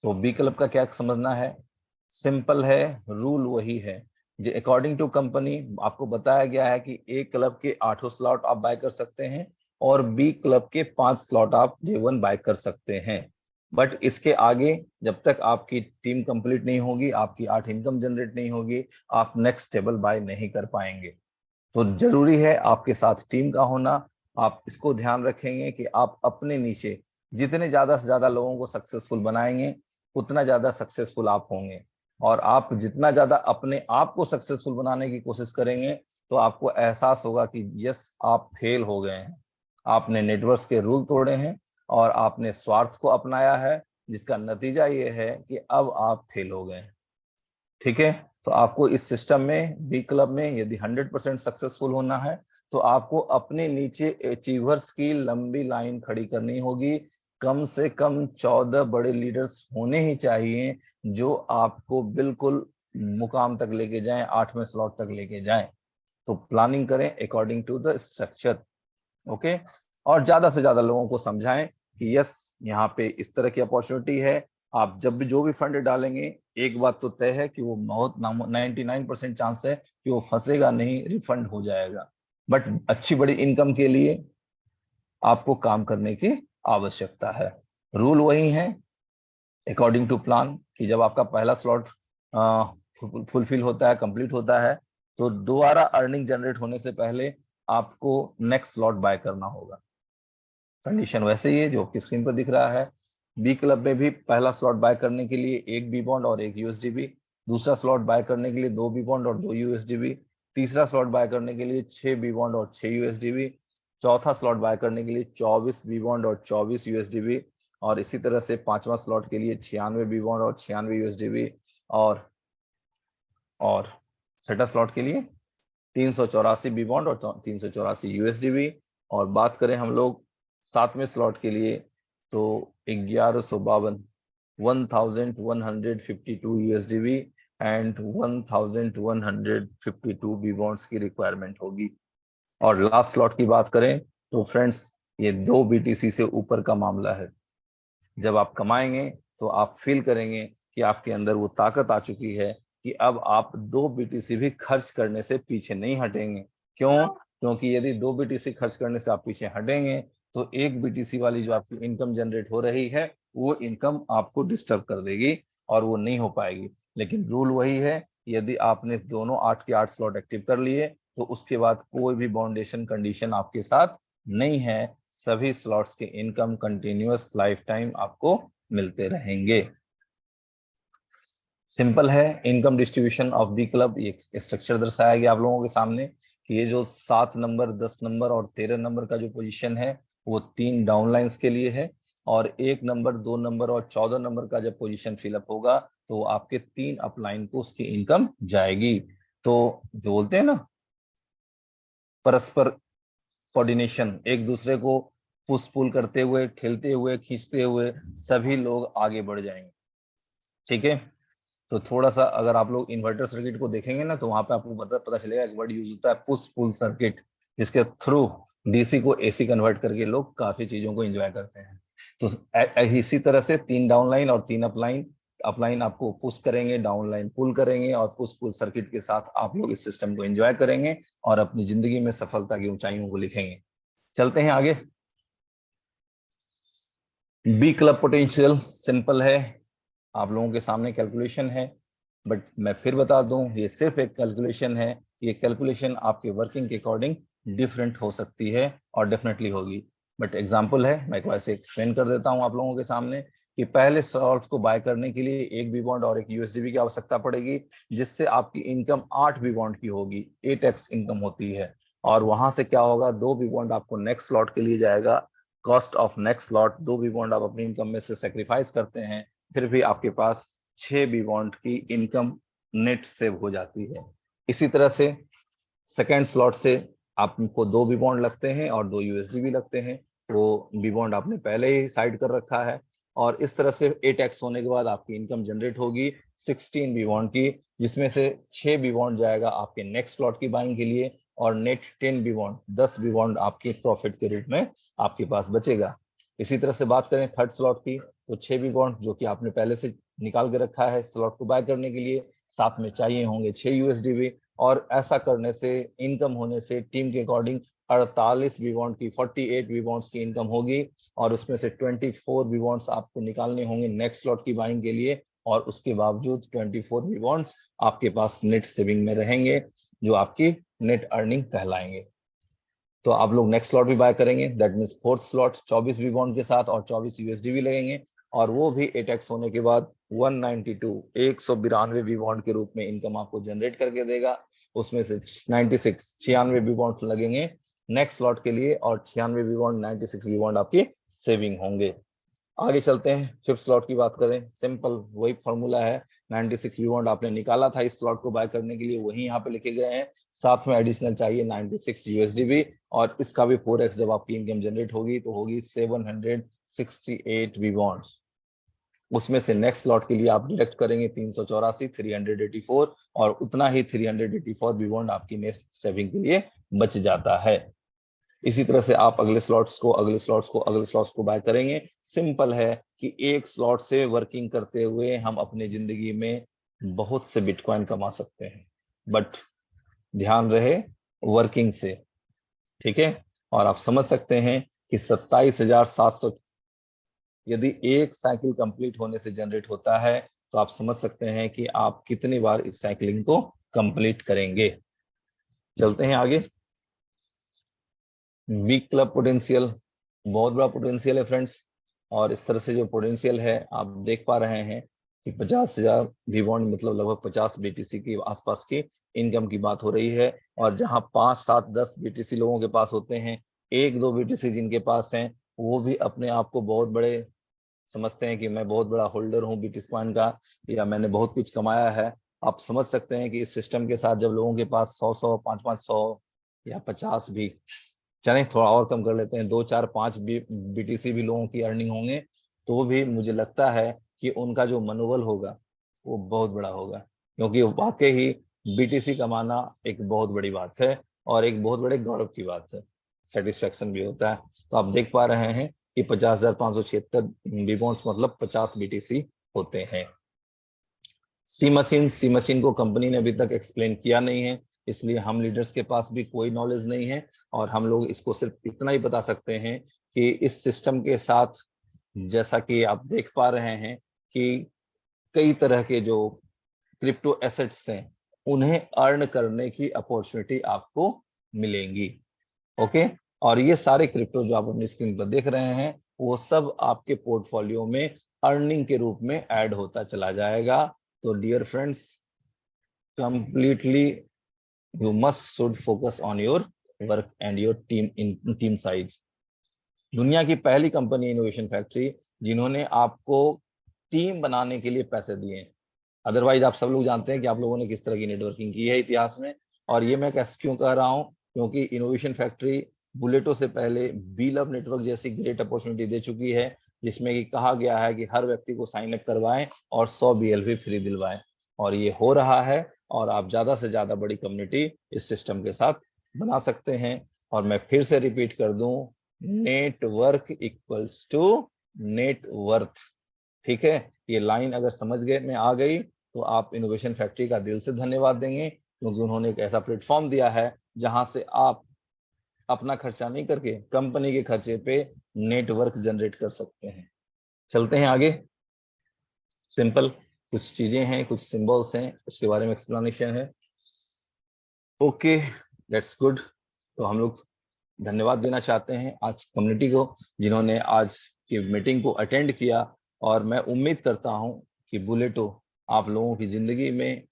तो बी क्लब का क्या समझना है? सिंपल है, रूल वही है जो अकॉर्डिंग टू कंपनी आपको बताया गया है कि ए क्लब के 8 स्लॉट आप बाय कर सकते हैं और बी क्लब के 5 स्लॉट आप J1 बाय कर सकते हैं। बट इसके आगे जब तक आपकी टीम कंप्लीट नहीं होगी, आपकी 8 इनकम जनरेट नहीं होगी, आप नेक्स्ट टेबल बाय नहीं कर पाएंगे। तो जरूरी है आपके साथ टीम का होना। आप इसको ध्यान रखेंगे कि आप अपने नीचे जितने ज्यादा से ज्यादा लोगों को सक्सेसफुल बनाएंगे उतना ज्यादा सक्सेसफुल आप होंगे, और आप जितना ज्यादा अपने आप को सक्सेसफुल बनाने की कोशिश करेंगे तो आपको एहसास होगा कि यस, आप फेल हो गए हैं, आपने नेटवर्क के रूल तोड़े हैं और आपने स्वार्थ को अपनाया है, जिसका नतीजा ये है कि अब आप फेल हो गए हैं। ठीक है, तो आपको इस सिस्टम में, बी क्लब में यदि 100% सक्सेसफुल होना है तो आपको अपने नीचे अचीवर्स की लंबी लाइन खड़ी करनी होगी। कम से कम 14 बड़े लीडर्स होने ही चाहिए जो आपको बिल्कुल मुकाम तक लेके जाएं, 8वें स्लॉट तक लेके जाएं। तो प्लानिंग करें according to the structure. Okay, और ज्यादा से ज्यादा लोगों को समझाएं कि यस, यहाँ पे इस तरह की अपॉर्चुनिटी है। आप जब भी जो भी फंड डालेंगे, एक बात तो तय है कि वो बहुत 99% चांस है कि वो फंसेगा नहीं, रिफंड हो जाएगा। बट अच्छी बड़ी इनकम के लिए आपको काम करने की आवश्यकता है। रूल वही है अकॉर्डिंग टू प्लान कि जब आपका पहला स्लॉट फुलफिल होता है, कंप्लीट होता है, तो दोबारा अर्निंग जनरेट होने से पहले आपको नेक्स्ट स्लॉट बाय करना होगा। कंडीशन वैसे ही है जो आपकी स्क्रीन पर दिख रहा है। बी क्लब में भी पहला स्लॉट बाय करने के लिए 1 बी बॉन्ड और 1 USDB, दूसरा स्लॉट बाय करने के लिए 2 बी बॉन्ड और 2 USDB, तीसरा स्लॉट बाय करने के लिए 6 बी बॉन्ड और 6 USDB, चौथा स्लॉट बाय करने के लिए 24 बी बॉन्ड और 24 USDB, और इसी तरह से 5वां स्लॉट के लिए 96 बी बॉन्ड और 96 USDB, और छठा स्लॉट के लिए 384 बी बॉन्ड और 384 USDB। और बात करें हम लोग 7वें स्लॉट के लिए तो 1152 1152 USDB एंड 1152 बी बॉन्ड्स की रिक्वायरमेंट होगी। और लास्ट स्लॉट की बात करें तो फ्रेंड्स, ये 2 BTC से ऊपर का मामला है। जब आप कमाएंगे तो आप फील करेंगे कि आपके अंदर वो ताकत आ चुकी है कि अब आप 2 BTC भी खर्च करने से पीछे नहीं हटेंगे। क्यों? क्योंकि यदि 2 BTC खर्च करने से आप पीछे हटेंगे तो 1 BTC वाली जो आपकी इनकम जनरेट हो रही है वो इनकम आपको डिस्टर्ब कर देगी और वो नहीं हो पाएगी। लेकिन रूल वही है, यदि आपने दोनों 8 के 8 स्लॉट एक्टिव कर लिए तो उसके बाद कोई भी बाउंडेशन कंडीशन आपके साथ नहीं है, सभी स्लॉट्स के इनकम कंटिन्यूअस लाइफ टाइम आपको मिलते रहेंगे। सिंपल है, income distribution of B club, ये स्ट्रक्चर दर्शाया गया आप लोगों के सामने कि ये जो 7 नंबर, 10 नंबर और 13 नंबर का जो पोजीशन है वो 3 डाउनलाइंस के लिए है, और 1 नंबर, 2 नंबर और 14 नंबर का जब पोजीशन फिलअप होगा तो आपके 3 अपलाइन को उसकी इनकम जाएगी। तो जो बोलते हैं ना परस्पर कोऑर्डिनेशन, एक दूसरे को पुश पुल करते हुए, ठेलते हुए, खींचते हुए सभी लोग आगे बढ़ जाएंगे। ठीक है, तो थोड़ा सा अगर आप लोग इन्वर्टर सर्किट को देखेंगे ना तो वहां पे आपको पता चलेगा, एक वर्ड यूज होता है पुश पुल सर्किट, जिसके थ्रू डीसी को एसी कन्वर्ट करके लोग काफी चीजों को एंजॉय करते हैं। तो इसी तरह से 3 डाउनलाइन और 3 अपलाइन, अपलाइन आपको पुश करेंगे, डाउनलाइन पुल करेंगे, और पुश पुल सर्किट के साथ आप लोग इस सिस्टम को एंजॉय करेंगे और अपनी जिंदगी में सफलता की ऊंचाइयों को लिखेंगे। चलते हैं आगे। बी क्लब पोटेंशियल सिंपल है, आप लोगों के सामने कैलकुलेशन है, बट मैं फिर बता दूं ये सिर्फ एक कैलकुलेशन है। ये कैलकुलेशन आपके वर्किंग के अकॉर्डिंग डिफरेंट हो सकती है और डेफिनेटली होगी, बट एग्जांपल है, मैं एक बार से एक्सप्लेन कर देता हूं आप लोगों के सामने कि पहले सॉल्ट्स को बाय करने के लिए एक बी बॉन्ड और एक यूएसडीबी की आवश्यकता पड़ेगी, जिससे आपकी इनकम 8 बी बॉन्ड की होगी, 8x इनकम होती है। और वहां से क्या होगा, 2 बी बॉन्ड आपको नेक्स्ट स्लॉट के लिए जाएगा, cost of next slot, 2 B bond आप अपनी इनकम में से सेक्रीफाइस करते हैं, फिर भी आपके पास 6 बी बॉन्ड की इनकम नेट सेव हो जाती है। इसी तरह से सेकेंड स्लॉट से आपको 2 बी बॉन्ड लगते हैं और 2 यूएसडी भी लगते हैं, वो बी बॉन्ड आपने पहले ही साइड कर रखा है, और इस तरह से 8x होने के बाद आपकी इनकम जनरेट होगी 16 बी बॉन्ड की, जिसमें से 6 बी बॉन्ड जाएगा आपके नेक्स्ट स्लॉट की बाइंग के लिए, और net 10 B bond, 10 B bond आपके प्रॉफिट के रूप में आपके पास बचेगा। इसी तरह से बात करें थर्ड स्लॉट की, तो 6 बी बॉन्ड जो कि आपने पहले से निकाल के रखा है स्लॉट को बाय करने के लिए, साथ में चाहिए होंगे 6 यूएसडी भी, और ऐसा करने से, इनकम होने से टीम के अकॉर्डिंग 48 बी बॉन्ड की, 48 बी बॉन्ड्स की इनकम होगी, और उसमें से 24 बी बॉन्ड्स आपको निकालने होंगे नेक्स्ट स्लॉट की बाइंग के लिए, और उसके बावजूद 24 बी बॉन्ड्स आपके पास नेट सेविंग में रहेंगे, जो आपकी नेट अर्निंग कहलाएंगे। तो आप लोग नेक्स्ट स्लॉट भी बाय करेंगे, that means fourth slot 24 B bond के साथ और 24 यूएसडी भी लगेंगे, और वो भी 8x होने के बाद 192 बी बॉन्ड के रूप में इनकम आपको जनरेट करके देगा। उसमें से 96 बी बॉन्ड लगेंगे नेक्स्ट स्लॉट के लिए, और 96 बी बॉन्ड, 96 बी बॉन्ड आपकी सेविंग होंगे। आगे चलते हैं, फिफ्थ स्लॉट की बात करें, सिंपल वही फॉर्मूला है, 96 बी बॉन्ड आपने निकाला था इस स्लॉट को बाय करने के लिए, वही यहाँ पे लिखे गए हैं, साथ में एडिशनल चाहिए 96 यूएसडी भी, और इसका भी 4x जब आपकी इनकम जनरेट होगी तो होगी 768 बी बॉन्ड्स। उसमें से नेक्स्ट स्लॉट के लिए आप डिडक्ट करेंगे 384, 384, और उतना ही 384 बी बॉन्ड आपकी नेक्स्ट सेविंग के लिए बच जाता है। इसी तरह से आप अगले स्लॉट्स को, अगले स्लॉट्स को, अगले स्लॉट्स को बाय करेंगे। सिंपल है कि एक स्लॉट से वर्किंग करते हुए हम अपनी जिंदगी में बहुत से बिटकॉइन कमा सकते हैं, बट ध्यान रहे वर्किंग से, ठीक है। और आप समझ सकते हैं कि 27,700 यदि एक साइकिल कंप्लीट होने से जनरेट होता है, तो आप समझ सकते हैं कि आप कितनी बार इस साइकिलिंग को कंप्लीट करेंगे। चलते हैं आगे। वीक क्लब पोटेंशियल बहुत बड़ा पोटेंशियल है फ्रेंड्स, और इस तरह से जो पोटेंशियल है आप देख पा रहे हैं कि 50,000 वी बॉन्ड मतलब लगभग 50 बीटीसी के आसपास की इनकम की बात हो रही है, और जहां 5, 7, 10 बीटीसी लोगों के पास होते हैं, 1-2 बीटीसी जिनके पास हैं, वो भी अपने आप को बहुत बड़े समझते हैं कि मैं बहुत बड़ा होल्डर हूँ बिटकॉइन का, या मैंने बहुत कुछ कमाया है। आप समझ सकते हैं कि इस सिस्टम के साथ जब लोगों के पास 100, 500 या 50 भी, चलें थोड़ा और कम कर लेते हैं, 2, 4, 5 बीटीसी भी लोगों की अर्निंग होंगे, तो भी मुझे लगता है कि उनका जो मनोबल होगा वो बहुत बड़ा होगा, क्योंकि वाकई ही बीटीसी कमाना एक बहुत बड़ी बात है और एक बहुत बड़े गौरव की बात है, सेटिस्फेक्शन भी होता है। तो आप देख पा रहे हैं कि 50,576 बी बॉन्ड्स मतलब 50 बीटीसी होते हैं। सी मशीन को कंपनी ने अभी तक एक्सप्लेन किया नहीं है, इसलिए हम लीडर्स के पास भी कोई नॉलेज नहीं है, और हम लोग इसको सिर्फ इतना ही बता सकते हैं कि इस सिस्टम के साथ, जैसा कि आप देख पा रहे हैं कि कई तरह के जो क्रिप्टो एसेट्स हैं उन्हें अर्न करने की अपॉर्चुनिटी आपको मिलेंगी। ओके, और ये सारे क्रिप्टो जो आप अपनी स्क्रीन पर देख रहे हैं वो सब आपके पोर्टफोलियो में अर्निंग के रूप में ऐड होता चला जाएगा। तो dear friends, completely you must should focus on your work and your team size। दुनिया की पहली कंपनी इनोवेशन फैक्ट्री जिन्होंने आपको टीम बनाने के लिए पैसे दिए। अदरवाइज आप सब लोग जानते हैं कि आप लोगों ने किस तरह की नेटवर्किंग की है इतिहास में। और ये मैं कैसे क्यों कह रहा हूं, क्योंकि इनोवेशन फैक्ट्री बुलेटो से पहले बी लव नेटवर्क जैसी ग्रेट अपॉर्चुनिटी दे चुकी है, जिसमें कि कहा गया है कि हर व्यक्ति को साइन अप करवाएं और 100 BLV फ्री दिलवाएं। और ये हो रहा है, और आप ज्यादा से ज्यादा बड़ी कम्युनिटी इस सिस्टम के साथ बना सकते हैं। और मैं फिर से रिपीट कर दूं, नेटवर्क इक्वल्स टू नेटवर्थ। ठीक है, ये लाइन अगर समझ गए में आ गई तो आप इनोवेशन फैक्ट्री का दिल से धन्यवाद देंगे, क्योंकि उन्होंने एक ऐसा प्लेटफॉर्म दिया है जहां से आप अपना खर्चा नहीं करके कंपनी के खर्चे पे नेटवर्क जनरेट कर सकते हैं। चलते हैं आगे। सिंपल कुछ चीजें हैं, कुछ सिंबल्स हैं, उसके बारे में एक्सप्लेनेशन है। Okay, that's good. तो हम लोग धन्यवाद देना चाहते हैं आज कम्युनिटी को जिन्होंने आज की मीटिंग को अटेंड किया, और मैं उम्मीद करता हूं कि बुलेटो आप लोगों की जिंदगी में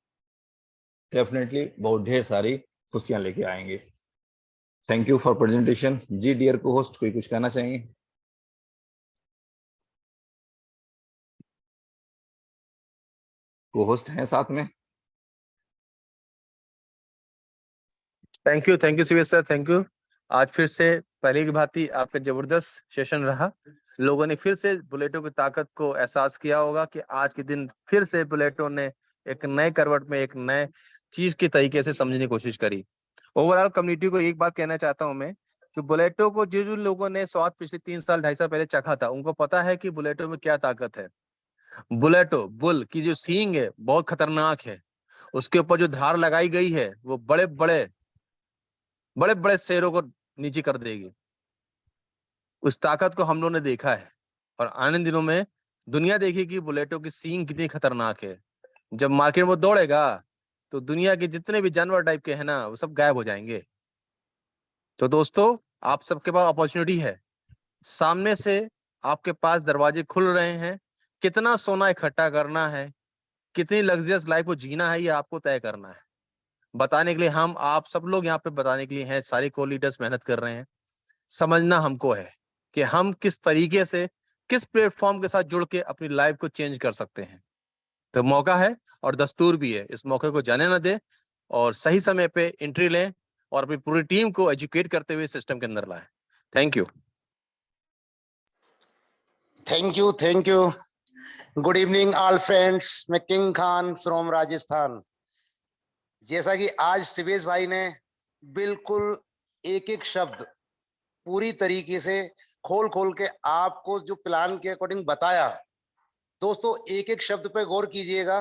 डेफिनेटली बहुत ढेर सारी खुशियां लेके आएंगे। Thank you for presentation. जी डियर को होस्ट, कोई कुछ कहना चाहेंगे? को होस्ट हैं साथ में? Thank you CVS sir, thank you. आज फिर से पहले की भांति आपका जबरदस्त सेशन रहा। लोगों ने फिर से बुलेटो की ताकत को एहसास किया होगा कि आज के दिन फिर से बुलेटो ने एक नए करवट में एक नए चीज के तरीके से समझने की कोशिश करी। ओवरऑल कम्युनिटी को एक बात कहना चाहता हूं मैं कि बुलेटो को जो लोगों ने स्वाद पिछले 3 साल 2.5 साल पहले चखा था, उनको पता है कि बुलेटो में क्या ताकत है। बुलेटो बुल की जो सींग है बहुत खतरनाक है, उसके ऊपर जो धार लगाई गई है वो बड़े बड़े शेरों को नीचे कर देगी। उस ताकत को हम लोगों ने देखा है, और आने दिनों में दुनिया देखेगी बुलेटो की सींग कितनी खतरनाक है। जब मार्केट में दौड़ेगा तो दुनिया के जितने भी जानवर टाइप के हैं ना, वो सब गायब हो जाएंगे। तो दोस्तों, आप सबके पास अपॉर्चुनिटी है, सामने से आपके पास दरवाजे खुल रहे हैं। कितना सोना इकट्ठा करना है, कितनी लग्जरियस लाइफ को जीना है, ये आपको तय करना है। बताने के लिए हम आप सब लोग यहाँ पे बताने के लिए हैं, सारे को लीडर्स मेहनत कर रहे हैं। समझना हमको है कि हम किस तरीके से किस प्लेटफॉर्म के साथ जुड़ के अपनी लाइफ को चेंज कर सकते हैं। तो मौका है और दस्तूर भी है, इस मौके को जाने ना दे और सही समय पे एंट्री लें और अपनी पूरी टीम को एजुकेट करते हुए सिस्टम के अंदर लाएं। Thank you. Thank you. Good evening all friends, मैं किंग खान फ्रॉम राजस्थान। जैसा कि आज शिवेश भाई ने बिल्कुल एक एक शब्द पूरी तरीके से खोल के आपको जो प्लान के अकॉर्डिंग बताया, दोस्तों एक एक शब्द पे गौर कीजिएगा।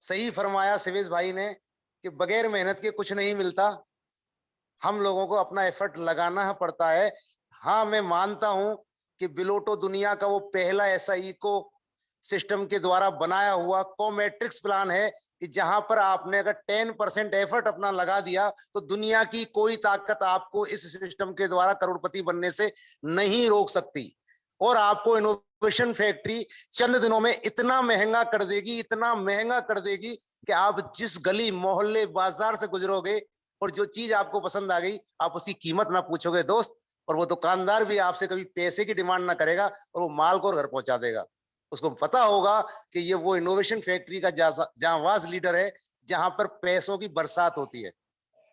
सही फरमाया शिवेश भाई ने कि बगैर मेहनत के कुछ नहीं मिलता, हम लोगों को अपना एफर्ट लगाना पड़ता है। हाँ, मैं मानता हूं कि बुलेटो दुनिया का वो पहला ऐसा इको सिस्टम के द्वारा बनाया हुआ कोमैट्रिक्स प्लान है कि जहां पर आपने अगर 10% एफर्ट अपना लगा दिया तो दुनिया की कोई ताकत आपको इस सिस्टम के द्वारा करोड़पति बनने से नहीं रोक सकती। और आपको इनोवेशन फैक्ट्री चंद दिनों में इतना महंगा कर देगी कि आप जिस गली मोहल्ले बाजार से गुजरोगे और जो चीज आपको पसंद आ गई, आप उसकी कीमत ना पूछोगे दोस्त, और वो दुकानदार भी आपसे कभी पैसे की डिमांड ना करेगा और वो माल को घर पहुंचा देगा। उसको पता होगा कि ये वो इनोवेशन फैक्ट्री का जांबाज लीडर है जहां पर पैसों की बरसात होती है।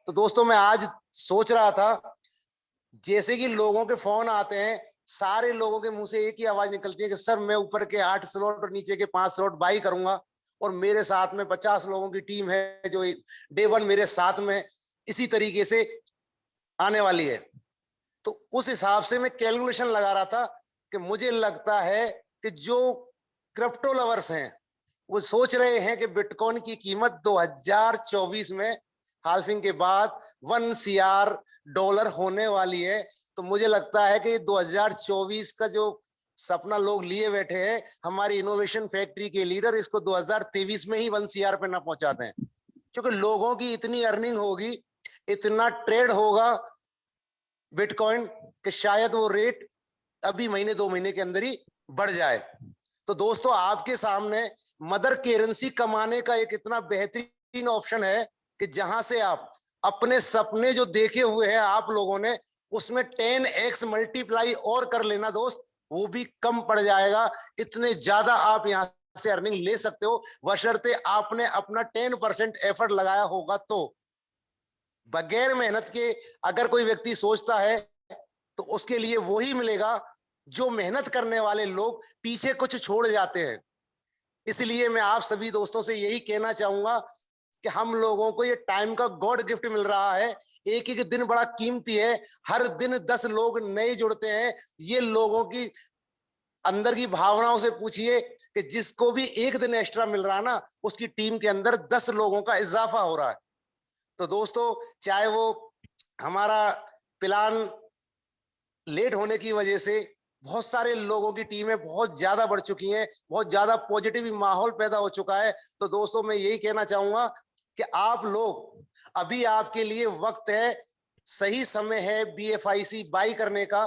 तो दोस्तों, मैं आज सोच रहा था, जैसे कि लोगों के फोन आते हैं, सारे लोगों के मुंह से एक ही आवाज निकलती है कि सर मैं ऊपर के 8 स्लॉट और नीचे के 5 स्लॉट बाई करूंगा, और मेरे साथ में 50 लोगों की टीम है जो डे 1 मेरे साथ में इसी तरीके से आने वाली है। तो उस हिसाब से मैं कैलकुलेशन लगा रहा था कि मुझे लगता है कि जो क्रिप्टो लवर्स हैं वो सोच रहे हैं कि बिटकॉइन की कीमत 2024 में हाल्फिंग के बाद $1 CR होने वाली है। तो मुझे लगता है कि 2024 का जो सपना लोग लिए बैठे हैं, हमारी इनोवेशन फैक्ट्री के लीडर इसको 2023 में ही 1 CR पे ना पहुंचाते हैं। क्योंकि लोगों की इतनी अर्निंग होगी, इतना ट्रेड होगा बिटकॉइन कि शायद वो रेट अभी महीने 2 महीने के अंदर ही बढ़ जाए। तो दोस्तों आपके सामने मदर करेंसी कमाने का एक इतना बेहतरीन ऑप्शन है कि जहां से आप अपने सपने जो देखे हुए हैं आप लोगों ने, उसमें 10x मल्टीप्लाई और कर लेना दोस्त, वो भी कम पड़ जाएगा। इतने ज्यादा आप यहां से अर्निंग ले सकते हो, बशर्ते आपने अपना 10% एफर्ट लगाया होगा। तो बगैर मेहनत के अगर कोई व्यक्ति सोचता है तो उसके लिए वही मिलेगा जो मेहनत करने वाले लोग पीछे कुछ छोड़ जाते हैं। इसलिए मैं आप सभी दोस्तों से यही कहना चाहूंगा कि हम लोगों को ये टाइम का गॉड गिफ्ट मिल रहा है। एक एक दिन बड़ा कीमती है, हर दिन 10 लोग नए जुड़ते हैं। ये लोगों की अंदर की भावनाओं से पूछिए कि जिसको भी एक दिन एक्स्ट्रा मिल रहा ना, उसकी टीम के अंदर 10 लोगों का इजाफा हो रहा है। तो दोस्तों चाहे वो हमारा प्लान लेट होने की वजह से बहुत सारे लोगों की टीमें बहुत ज्यादा बढ़ चुकी हैं, बहुत ज्यादा पॉजिटिव माहौल पैदा हो चुका है। तो दोस्तों मैं यही कहना चाहूंगा कि आप लोग, अभी आपके लिए वक्त है, सही समय है BFIC बाई करने का।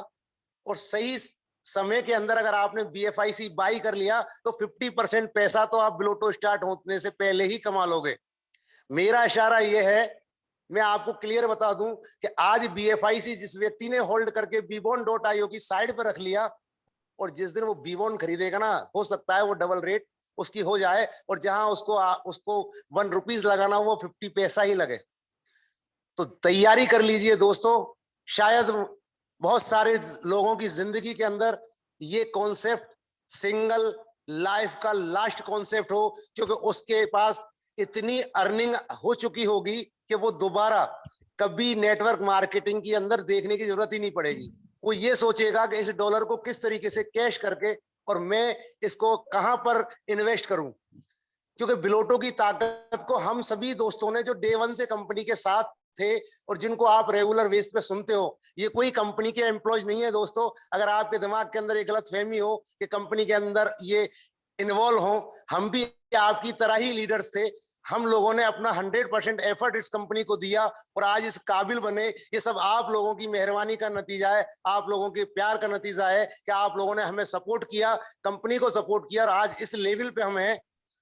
और सही समय के अंदर अगर आपने BFIC बाई कर लिया तो 50% पैसा तो आप बिलोटो स्टार्ट होने से पहले ही कमा लोगे। मेरा इशारा यह है, मैं आपको क्लियर बता दूं कि आज BFIC जिस व्यक्ति ने होल्ड करके bbond.io की साइड पर रख लिया, और जिस दिन वो bbond खरीदेगा ना, हो सकता है वो डबल रेट उसकी हो जाए, और जहां उसको 1 रुपीज लगाना वो 50 पैसा ही लगे। तो तैयारी कर लीजिए दोस्तों। शायद बहुत सारे लोगों की जिंदगी के अंदर ये कॉन्सेप्ट सिंगल लाइफ का लास्ट कॉन्सेप्ट हो, क्योंकि उसके पास इतनी अर्निंग हो चुकी होगी कि वो दोबारा कभी नेटवर्क मार्केटिंग के अंदर देखने की जरूरत ही नहीं पड़ेगी। वो ये सोचेगा कि इस डॉलर को किस तरीके से कैश करके और मैं इसको कहां पर इन्वेस्ट करूं। क्योंकि बिलोटो की ताकत को हम सभी दोस्तों ने जो डे 1 से कंपनी के साथ थे और जिनको आप रेगुलर बेस पे सुनते हो, ये कोई कंपनी के एम्प्लॉयज नहीं है दोस्तों। अगर आपके दिमाग के अंदर एक गलतफहमी हो कि कंपनी के अंदर ये इन्वॉल्व हो, हम भी आपकी तरह ही लीडर्स थे। हम लोगों ने अपना 100% एफर्ट इस कंपनी को दिया और आज इस काबिल बने। ये सब आप लोगों की मेहरबानी का नतीजा है, आप लोगों के प्यार का नतीजा है कि आप लोगों ने हमें सपोर्ट किया, कंपनी को सपोर्ट किया और आज इस लेवल पे हम हैं।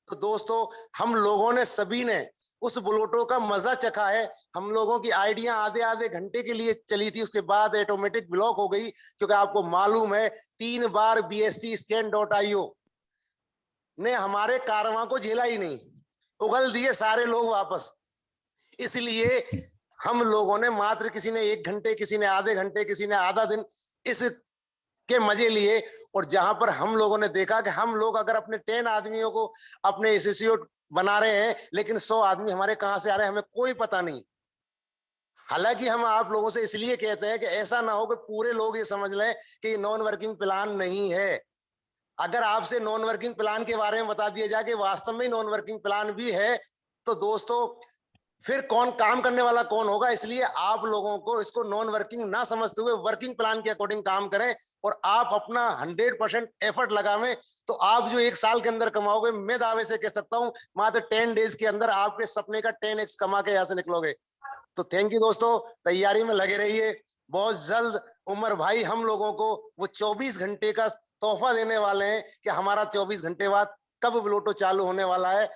तो दोस्तों हम लोगों ने सभी ने उस बिलोटो का मजा चखा है। हम लोगों की आइडिया आधे घंटे के लिए चली थी, उसके बाद ऑटोमेटिक ब्लॉक हो गई, क्योंकि आपको मालूम है 3 बार BSC-scan.io ने हमारे कारवां को झेला ही नहीं, उगल दिए सारे लोग वापस। इसलिए हम लोगों ने मात्र किसी ने 1 घंटे, किसी ने आधे घंटे, किसी ने आधा दिन इस के मजे लिए। और जहां पर हम लोगों ने देखा कि हम लोग अगर अपने 10 आदमियों को अपने एसोसिएट बना रहे हैं, लेकिन 100 आदमी हमारे कहां से आ रहे हैं हमें कोई पता नहीं। हालांकि हम आप लोगों से इसलिए कहते हैं कि ऐसा ना हो कि पूरे लोग ये समझ लें कि नॉन वर्किंग प्लान नहीं है। अगर आपसे नॉन वर्किंग प्लान के बारे में बता दिया जाए कि वास्तव में नॉन वर्किंग प्लान भी है, तो दोस्तों फिर कौन काम करने वाला कौन होगा। इसलिए आप लोगों को इसको नॉन वर्किंग ना समझते हुए वर्किंग प्लान के अकॉर्डिंग काम करें और आप अपना 100% एफर्ट लगावें। तो आप जो 1 साल के अंदर कमाओगे, मैं दावे से कह सकता हूं मात्र 10 डेज के अंदर आपके सपने का 10x कमा के यहां से निकलोगे। तो थैंक यू दोस्तों, तैयारी में लगे रहिए। बहुत जल्द उमर भाई हम लोगों को वो 24 घंटे का तोहफा देने वाले हैं कि हमारा 24 घंटे बाद कब बिलोटो चालू होने वाला है।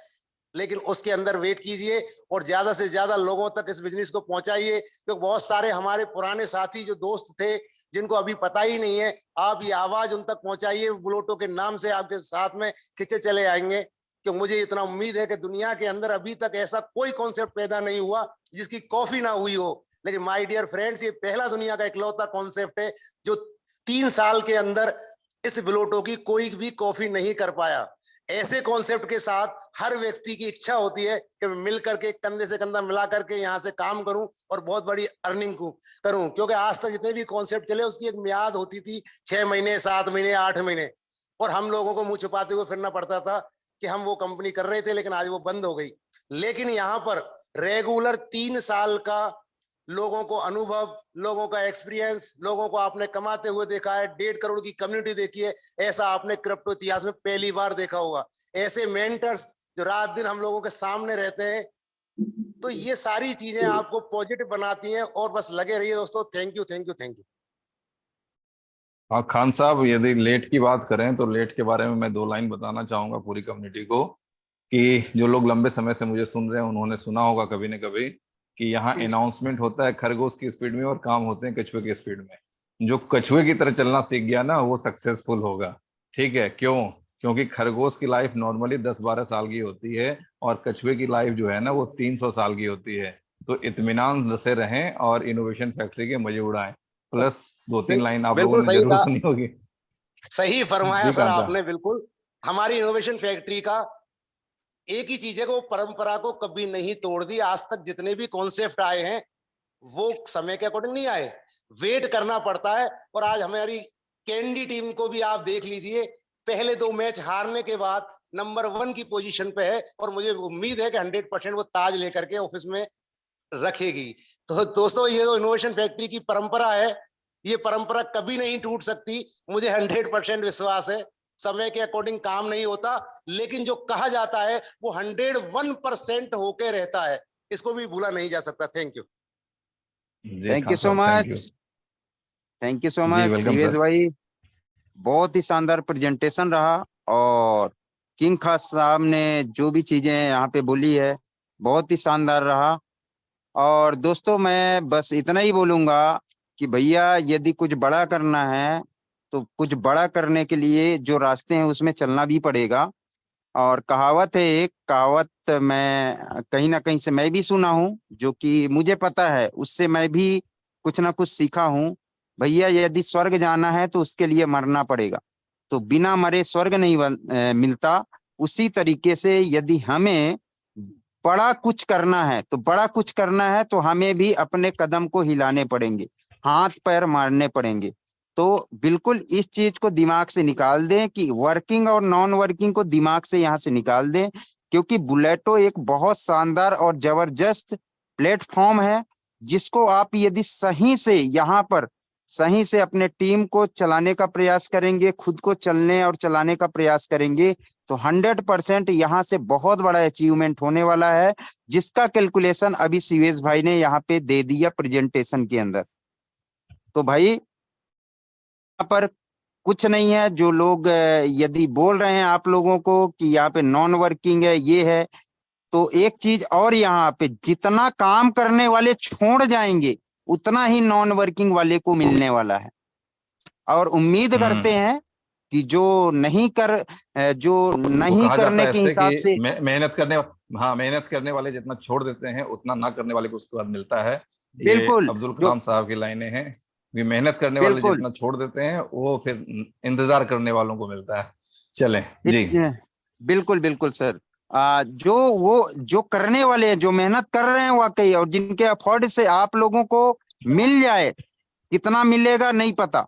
लेकिन उसके अंदर वेट कीजिए और ज्यादा से ज्यादा लोगों तक इस बिजनेस को पहुंचाइए, क्योंकि बहुत सारे हमारे पुराने साथी जो दोस्त थे जिनको अभी पता ही नहीं है, आप ये आवाज उन तक पहुंचाइए। बिलोटो के नाम से आपके साथ में खिंचे चले आएंगे। क्योंकि मुझे इतना उम्मीद है कि दुनिया के अंदर अभी तक ऐसा कोई कॉन्सेप्ट पैदा नहीं हुआ जिसकी कॉफी ना हुई हो। लेकिन माय डियर फ्रेंड्स, ये पहला दुनिया का इकलौता कॉन्सेप्ट है जो 3 साल के अंदर इस बिलोटो की कोई भी कॉफी नहीं कर पाया। ऐसे कॉन्सेप्ट के साथ हर व्यक्ति की इच्छा होती है कि मैं मिल करके कंधे से कंधा मिला करके यहाँ से काम करूं और बहुत बड़ी अर्निंग करूं। क्योंकि आज तक जितने भी कॉन्सेप्ट चले उसकी एक मियाद होती थी 6 महीने, 7 महीने, 8 महीने, और हम लोगों को मुंह छुपाते हुए फिरना पड़ता था कि हम वो कंपनी कर रहे थे, लेकिन आज वो बंद हो गई। लेकिन यहाँ पर रेगुलर 3 साल का लोगों को अनुभव, लोगों का एक्सपीरियंस, लोगों को आपने कमाते हुए देखा है। 1.5 करोड़ की कम्युनिटी देखी है, ऐसा आपने क्रिप्टो इतिहास में पहली बार देखा होगा। ऐसे मेंटर्स जो रात दिन हम लोगों के सामने रहते हैं, तो ये सारी चीजें आपको पॉजिटिव बनाती हैं और बस लगे रहिए दोस्तों। Thank you, thank you, thank you. हाँ खान साहब, यदि लेट की बात करें तो लेट के बारे में मैं 2 लाइन बताना चाहूंगा पूरी कम्युनिटी को, कि जो लोग लंबे समय से मुझे सुन रहे हैं उन्होंने सुना होगा कभी न कभी कि यहाँ अनाउंसमेंट होता है खरगोश की स्पीड में और काम होते हैं कछुए की स्पीड में। जो कछुए की तरह चलना सीख गया ना वो सक्सेसफुल होगा। ठीक है, क्यों? क्योंकि खरगोश की लाइफ नॉर्मली 10-12 साल की होती है और कछुए की लाइफ जो है ना वो 300 साल की होती है। तो इत्मीनान से रहें और इनोवेशन फैक्ट्री के मजे उड़ाएं। प्लस 2-3 लाइन आप लोगों बिल्कुल ने सही जरूर कहा, सुनी होगी। सही फरमाया जी सर खान आपने। साहब। बिल्कुल हमारी इनोवेशन फैक्ट्री का एक ही चीज है कि वो परंपरा को कभी नहीं तोड़ दी। आज तक जितने भी कॉन्सेप्ट आए हैं वो समय के अकॉर्डिंग नहीं आए, वेट करना पड़ता है। और आज हमारी कैंडी टीम को भी आप देख लीजिए, पहले 2 मैच हारने के बाद नंबर 1 की पोजीशन पे है और मुझे उम्मीद है कि 100% वो ताज लेकर के ऑफिस में रखेगी। तो दोस्तों ये तो इनोवेशन फैक्ट्री की परंपरा है, ये परंपरा कभी नहीं टूट सकती। मुझे 100% विश्वास है। समय के अकॉर्डिंग काम नहीं होता, लेकिन जो कहा जाता है वो 101% होके रहता है, इसको भी भूला नहीं जा सकता। Thank you. जी थैंक खान यू सो साहब, thank you. Much, thank you so जी मच वेलकम शिवेश सर। भाई। बहुत ही शानदार प्रेजेंटेशन रहा और किंग खास साहब ने जो भी चीजें यहाँ पे बोली है बहुत ही शानदार रहा। और दोस्तों मैं बस इतना ही बोलूंगा कि भैया यदि कुछ बड़ा करना है तो कुछ बड़ा करने के लिए जो रास्ते हैं उसमें चलना भी पड़ेगा। और कहावत है, एक कहावत मैं कहीं ना कहीं से मैं भी सुना हूँ, जो कि मुझे पता है उससे मैं भी कुछ ना कुछ सीखा हूँ। भैया यदि स्वर्ग जाना है तो उसके लिए मरना पड़ेगा, तो बिना मरे स्वर्ग नहीं मिलता। उसी तरीके से यदि हमें बड़ा कुछ करना है तो बड़ा कुछ करना है तो हमें भी अपने कदम को हिलाने पड़ेंगे, हाथ पैर मारने पड़ेंगे। तो बिल्कुल इस चीज को दिमाग से निकाल दें कि वर्किंग और नॉन वर्किंग को दिमाग से यहाँ से निकाल दें, क्योंकि बुलेटो एक बहुत शानदार और जबरदस्त प्लेटफॉर्म है, जिसको आप यदि सही से यहाँ पर सही से अपने टीम को चलाने का प्रयास करेंगे, खुद को चलने और चलाने का प्रयास करेंगे, तो 100% यहाँ से बहुत बड़ा अचीवमेंट होने वाला है, जिसका कैलकुलेशन अभी शिवेश भाई ने यहाँ पे दे दिया प्रेजेंटेशन के अंदर। तो भाई यहाँ पर कुछ नहीं है। जो लोग यदि बोल रहे हैं आप लोगों को कि यहाँ पे नॉन वर्किंग है, ये है, तो एक चीज और, यहाँ पे जितना काम करने वाले छोड़ जाएंगे उतना ही नॉन वर्किंग वाले को मिलने वाला है। और उम्मीद करते हैं कि जो नहीं वो कहा जाता करने है के ऐसे हिसाब से, कि मेहनत करने, हाँ मेहनत करने वाले जितना छोड़ देते हैं उतना ना करने वाले को उसके बाद मिलता है। ये बिल्कुल अब्दुल जो कलाम साहब की लाइनें हैं कि मेहनत करने वाले बिल्कुल जितना छोड़ देते हैं वो फिर इंतजार करने वालों को मिलता है। चलें जी। बिल्कुल बिल्कुल सर। जो करने वाले हैं, जो मेहनत कर रहे हैं वाकई, और जिनके अफोर्ड से आप लोगों को मिल जाए, कितना मिलेगा नहीं पता,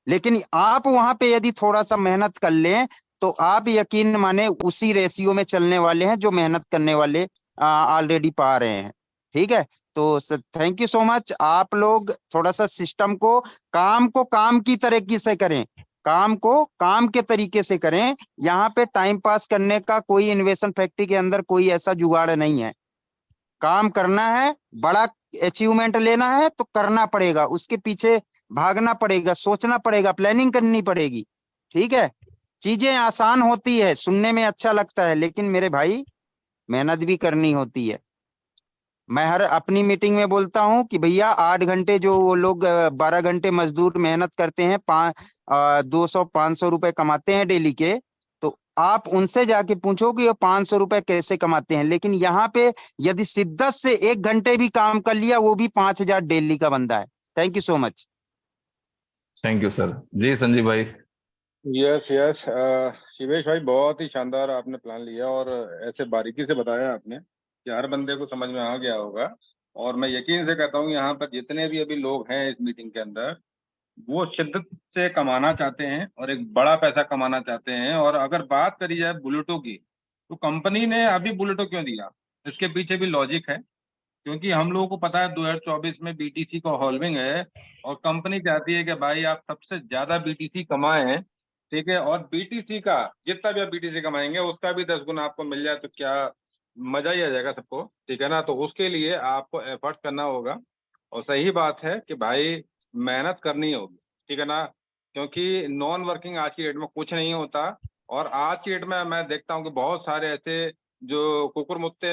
लेकिन आप वहां पे यदि थोड़ा सा मेहनत कर लें तो आप यकीन माने उसी रेशियो में चलने वाले हैं जो मेहनत करने वाले ऑलरेडी पा रहे हैं। ठीक है, तो थैंक यू सो मच। आप लोग थोड़ा सा सिस्टम को काम की तरीके से करें, काम को काम के तरीके से करें। यहाँ पे टाइम पास करने का कोई इन्वेस्टमेंट फैक्ट्री के अंदर कोई ऐसा जुगाड़ नहीं है। काम करना है, बड़ा अचीवमेंट लेना है तो करना पड़ेगा, उसके पीछे भागना पड़ेगा, सोचना पड़ेगा, प्लानिंग करनी पड़ेगी। ठीक है, चीजें आसान होती है, सुनने में अच्छा लगता है, लेकिन मेरे भाई मेहनत भी करनी होती है। मैं हर अपनी मीटिंग में बोलता हूं कि भैया 8 घंटे जो वो लोग 12 घंटे मजदूर मेहनत करते हैं, 200-500 रुपए कमाते हैं डेली के, तो आप उनसे जाके पूछो कि वो 500 रुपए कैसे कमाते हैं। लेकिन यहाँ पे यदि शिद्दत से 1 घंटे भी काम कर लिया, वो भी 5,000 डेली का बंदा है। Thank you so much. Thank you sir. जी संजीव भाई। यस यस, शिवेश भाई बहुत ही शानदार आपने प्लान लिया और ऐसे बारीकी से बताया आपने कि हर बंदे को समझ में आ गया होगा। और मैं यकीन से कहता हूँ यहाँ पर जितने भी अभी लोग हैं इस मीटिंग के अंदर, वो शिद्दत से कमाना चाहते हैं और एक बड़ा पैसा कमाना चाहते हैं। और अगर बात करी जाए बुलेटो की, तो कंपनी ने अभी बुलेटो क्यों दिया, इसके पीछे भी लॉजिक है। क्योंकि हम लोगों को पता है 2024 में बीटीसी का होल्डिंग है और कंपनी चाहती है कि भाई आप सबसे ज्यादा बीटीसी कमाएं। ठीक है, और बीटीसी का जितना भी आप बीटीसी कमाएंगे उसका भी 10 गुना आपको मिल जाए तो क्या मजा ही आ जाएगा सबको, ठीक है ना। तो उसके लिए आपको एफर्ट करना होगा, और सही बात है कि भाई मेहनत करनी होगी, ठीक है ना। क्योंकि नॉन वर्किंग आज की डेट में कुछ नहीं होता, और आज की डेट में मैं देखता हूँ कि बहुत सारे ऐसे जो कुकुर मुत्ते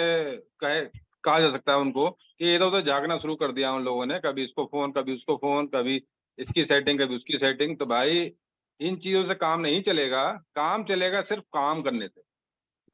कहा जा सकता है उनको, कि इधर उधर जागना शुरू कर दिया उन लोगों ने, कभी इसको फोन, कभी उसको फोन, कभी इसकी सेटिंग, कभी उसकी सेटिंग। तो भाई इन चीजों से काम नहीं चलेगा, काम चलेगा सिर्फ काम करने से,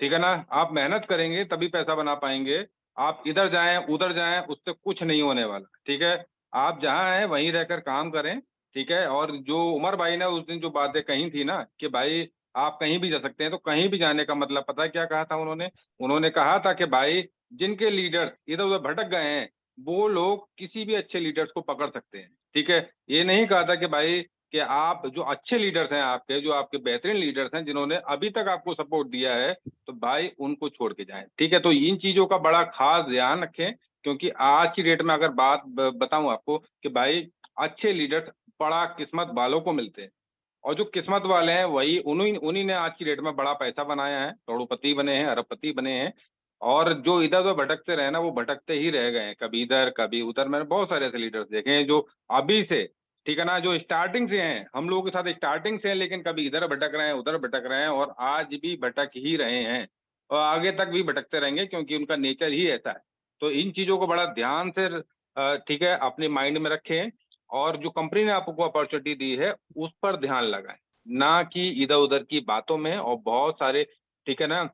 ठीक है ना। आप मेहनत करेंगे तभी पैसा बना पाएंगे। आप इधर जाएं उधर जाएं उससे कुछ नहीं होने वाला, ठीक है। आप जहाँ हैं वहीं रहकर काम करें, ठीक है। और जो उमर भाई ने उस दिन जो बातें कही थी ना कि भाई आप कहीं भी जा सकते हैं, तो कहीं भी जाने का मतलब पता है क्या कहा था उन्होंने? उन्होंने कहा था कि भाई जिनके लीडर्स इधर उधर भटक गए हैं वो लोग किसी भी अच्छे लीडर्स को पकड़ सकते हैं, ठीक है। ये नहीं कहा था कि भाई कि आप जो अच्छे लीडर्स हैं आपके, जो आपके बेहतरीन लीडर्स हैं जिन्होंने अभी तक आपको सपोर्ट दिया है, तो भाई उनको छोड़ के जाएं, ठीक है। तो इन चीजों का बड़ा खास ध्यान रखें, क्योंकि आज की डेट में अगर बात बताऊं आपको कि भाई अच्छे लीडर्स बड़ा किस्मत वालों को मिलते हैं, और जो किस्मत वाले हैं वही उन्हीं उन्हीं ने आज की डेट में बड़ा पैसा बनाया है, करोड़पति बने हैं, अरबपति बने हैं। और जो इधर उधर भटकते रहे ना, वो भटकते ही रह गए हैं, कभी इधर कभी उधर। मैंने बहुत सारे ऐसे लीडर्स देखे हैं जो अभी से, ठीक है ना, जो स्टार्टिंग से हैं, हम लोगों के साथ स्टार्टिंग से हैं, लेकिन कभी इधर भटक रहे हैं उधर भटक रहे हैं, और आज भी भटक ही रहे हैं, और आगे तक भी भटकते रहेंगे, क्योंकि उनका नेचर ही ऐसा है। तो इन चीजों को बड़ा ध्यान से ठीक है अपने माइंड में रखें, और जो कंपनी ने आपको अपॉर्चुनिटी दी है उस पर ध्यान लगाएं, ना कि इधर उधर की बातों में। और बहुत सारे, ठीक है ना,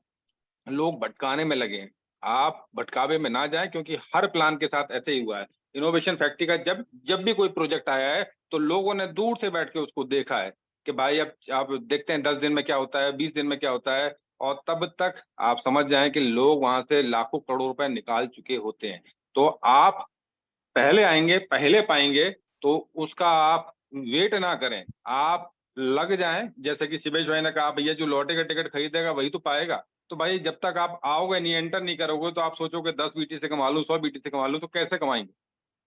लोग भटकाने में लगे हैं, आप भटकावे में ना जाएं, क्योंकि हर प्लान के साथ ऐसे ही हुआ है। इनोवेशन फैक्ट्री का जब जब भी कोई प्रोजेक्ट आया है, तो लोगों ने दूर से बैठ के उसको देखा है कि भाई अब आप देखते हैं 10 दिन में क्या होता है, 20 दिन में क्या होता है, और तब तक आप समझ जाएं कि लोग वहां से लाखों करोड़ रुपए निकाल चुके होते हैं। तो आप पहले आएंगे पहले पाएंगे, तो उसका आप वेट ना करें, आप लग जाएं। जैसे कि शिवेश भाई ने कहा, भैया जो लॉटरी का टिकट खरीदेगा वही तो पाएगा। तो भाई जब तक आप आओगे नहीं, एंटर नहीं करोगे, तो आप सोचोगे 10 बीटी से कमा लूं, 100 बीटी से कमा लूं, तो कैसे कमाएंगे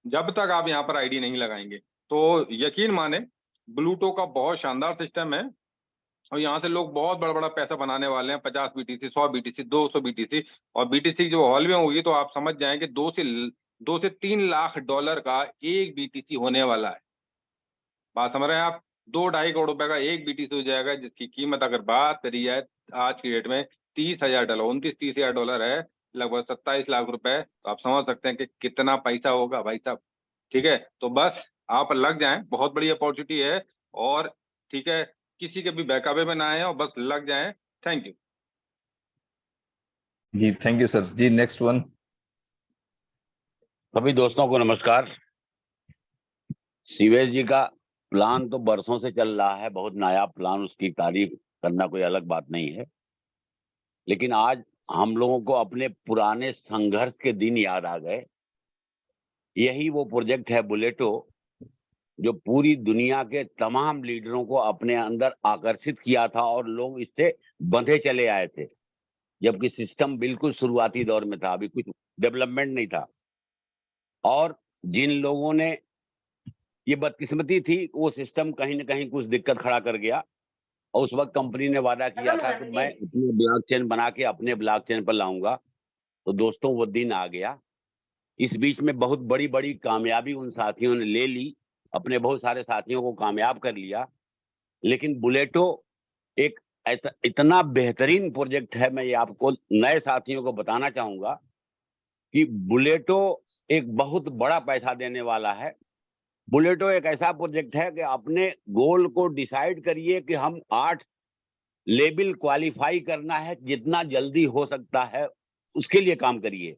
जब तक आप यहाँ पर आईडी नहीं लगाएंगे। तो यकीन माने, ब्लूटो का बहुत शानदार सिस्टम है, और यहाँ से लोग बहुत बड़ा बड़ा पैसा बनाने वाले हैं। 50 बीटीसी, 100 बीटीसी, 200 बीटीसी, और बीटीसी जो हॉल में होगी, तो आप समझ जाएं कि 2 से 3 लाख डॉलर का एक बीटीसी होने वाला है। बात समझ रहे हैं आप? 2-2.5 करोड़ रुपए का एक बीटीसी हो जाएगा, जिसकी कीमत अगर बात करी जाए आज की डेट में 30,000 डॉलर, 29-30,000 डॉलर है, लगभग 27 लाख रुपए। तो आप समझ सकते हैं कि कितना पैसा होगा भाई साहब, ठीक है। तो बस आप लग जाएं, बहुत बड़ी अपॉर्चुनिटी है, और ठीक है, किसी के भी बहकावे में ना आए, और बस लग जाएं। थैंक यू जी, thank you sir ji. Next one. सभी दोस्तों को नमस्कार। शिवेश जी का प्लान तो बरसों से चल रहा है, बहुत नायाब प्लान, उसकी तारीफ करना कोई अलग बात नहीं है। लेकिन आज हम लोगों को अपने पुराने संघर्ष के दिन याद आ गए। यही वो प्रोजेक्ट है बुलेटो, जो पूरी दुनिया के तमाम लीडरों को अपने अंदर आकर्षित किया था, और लोग इससे बंधे चले आए थे, जबकि सिस्टम बिल्कुल शुरुआती दौर में था, अभी कुछ डेवलपमेंट नहीं था। और जिन लोगों ने, ये बदकिस्मती थी, वो सिस्टम कहीं ना कहीं कुछ दिक्कत खड़ा कर गया, और उस वक्त कंपनी ने वादा किया था कि मैं अपने ब्लॉकचेन बना के अपने ब्लॉकचेन पर लाऊंगा। तो दोस्तों वो दिन आ गया। इस बीच में बहुत बड़ी बड़ी कामयाबी उन साथियों ने ले ली, अपने बहुत सारे साथियों को कामयाब कर लिया। लेकिन बुलेटो एक ऐसा इतना बेहतरीन प्रोजेक्ट है, मैं ये आपको नए साथियों को बताना चाहूंगा कि बुलेटो एक बहुत बड़ा पैसा देने वाला है। बुलेटो एक ऐसा प्रोजेक्ट है कि अपने गोल को डिसाइड करिए कि हम 8 लेवल क्वालिफाई करना है, जितना जल्दी हो सकता है उसके लिए काम करिए,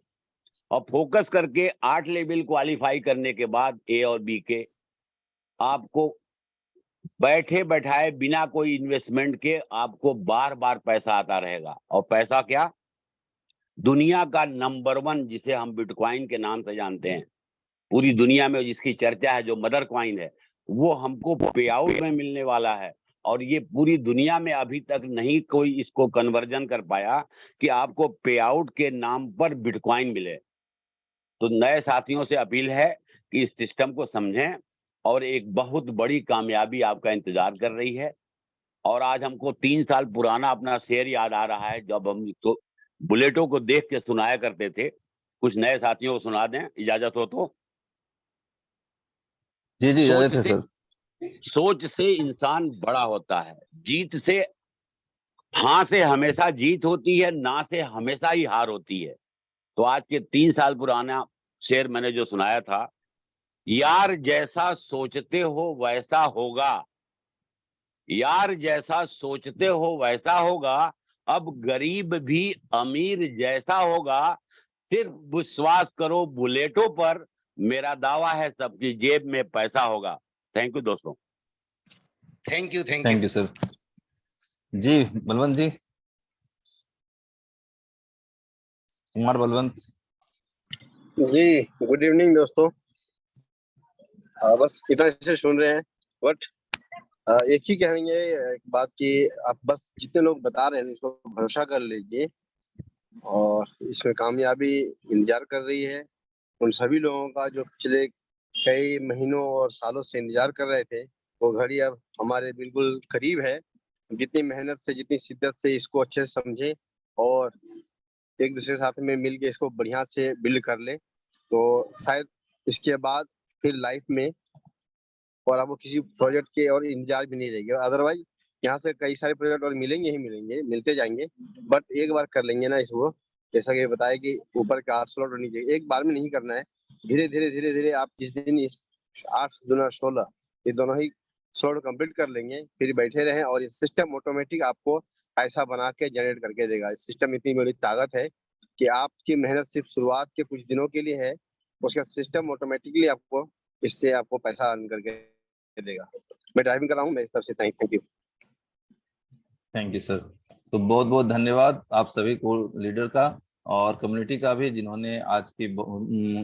और फोकस करके 8 लेवल क्वालिफाई करने के बाद ए और बी के, आपको बैठे बैठाए बिना कोई इन्वेस्टमेंट के आपको बार बार पैसा आता रहेगा। और पैसा क्या, दुनिया का नंबर 1 जिसे हम बिटकॉइन के नाम से जानते हैं, पूरी दुनिया में जिसकी चर्चा है, जो मदर कॉइन है, वो हमको पे आउट में मिलने वाला है। और ये पूरी दुनिया में अभी तक नहीं कोई इसको कन्वर्जन कर पाया कि आपको पे आउट के नाम पर बिटकॉइन मिले। तो नए साथियों से अपील है कि इस सिस्टम को समझें, और एक बहुत बड़ी कामयाबी आपका इंतजार कर रही है। और आज हमको 3 साल पुराना अपना शेयर याद आ रहा है, जब हम इसको बुलेटों को देख के सुनाया करते थे। कुछ नए साथियों को सुना दें, इजाजत हो तो। जी जी, इजाजत है सोच सर। सोच से इंसान बड़ा होता है। जीत से, हाँ से हमेशा जीत होती है, ना से हमेशा ही हार होती है। तो आज के 3 साल पुराना शेर मैंने जो सुनाया था, यार जैसा सोचते हो वैसा होगा, यार जैसा सोचते हो वैसा होगा, अब गरीब भी अमीर जैसा होगा, सिर्फ विश्वास करो बुलेटों पर, मेरा दावा है सबकी जेब में पैसा होगा। थैंक यू दोस्तों। Thank you thank you sir. जी बलवंत जी, कुमार बलवंत। जी गुड इवनिंग दोस्तों। बस इतना से सुन रहे हैं, बट एक ही कहेंगे एक बात कि आप बस जितने लोग बता रहे हैं इसको भरोसा कर लीजिए, और इसमें कामयाबी इंतजार कर रही है। उन सभी लोगों का जो पिछले कई महीनों और सालों से इंतजार कर रहे थे, वो घड़ी अब हमारे बिल्कुल करीब है। जितनी मेहनत से, जितनी शिद्दत से इसको अच्छे से समझे और एक दूसरे के साथ में मिल के इसको बढ़िया से बिल्ड कर ले, तो शायद इसके बाद फिर लाइफ में और आपको किसी प्रोजेक्ट के और इंतजार भी नहीं रहेगा। अदरवाइज यहाँ से कई सारे प्रोजेक्ट और मिलेंगे ही मिलेंगे, मिलते जाएंगे, बट एक बार कर लेंगे ना इसको, जैसा कि बताया कि ऊपर का 8 स्लॉट होनी चाहिए, एक बार में नहीं करना है। धीरे धीरे धीरे धीरे आप जिस दिन इस 8 दूना 16 ये दोनों ही स्लॉट कंप्लीट कर लेंगे, फिर बैठे रहें और ये सिस्टम ऑटोमेटिक आपको पैसा बना के जनरेट करके देगा। इस सिस्टम इतनी बड़ी ताकत है कि आपकी मेहनत सिर्फ शुरुआत के कुछ दिनों के लिए है, उसका सिस्टम ऑटोमेटिकली आपको इससे आपको पैसा अर्न करके देगा। मैं ड्राइविंग कर रहा हूँ, मेरी तरफ से thank you. Thank you sir. तो बहुत बहुत धन्यवाद आप सभी को, लीडर का और कम्युनिटी का भी, जिन्होंने आज की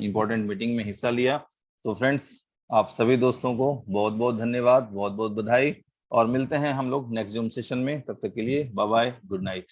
इम्पोर्टेंट मीटिंग में हिस्सा लिया। तो फ्रेंड्स, आप सभी दोस्तों को बहुत बहुत धन्यवाद, बहुत बहुत बधाई, और मिलते हैं हम लोग नेक्स्ट जूम सेशन में। तब तक के लिए बाय बाय, गुड नाइट।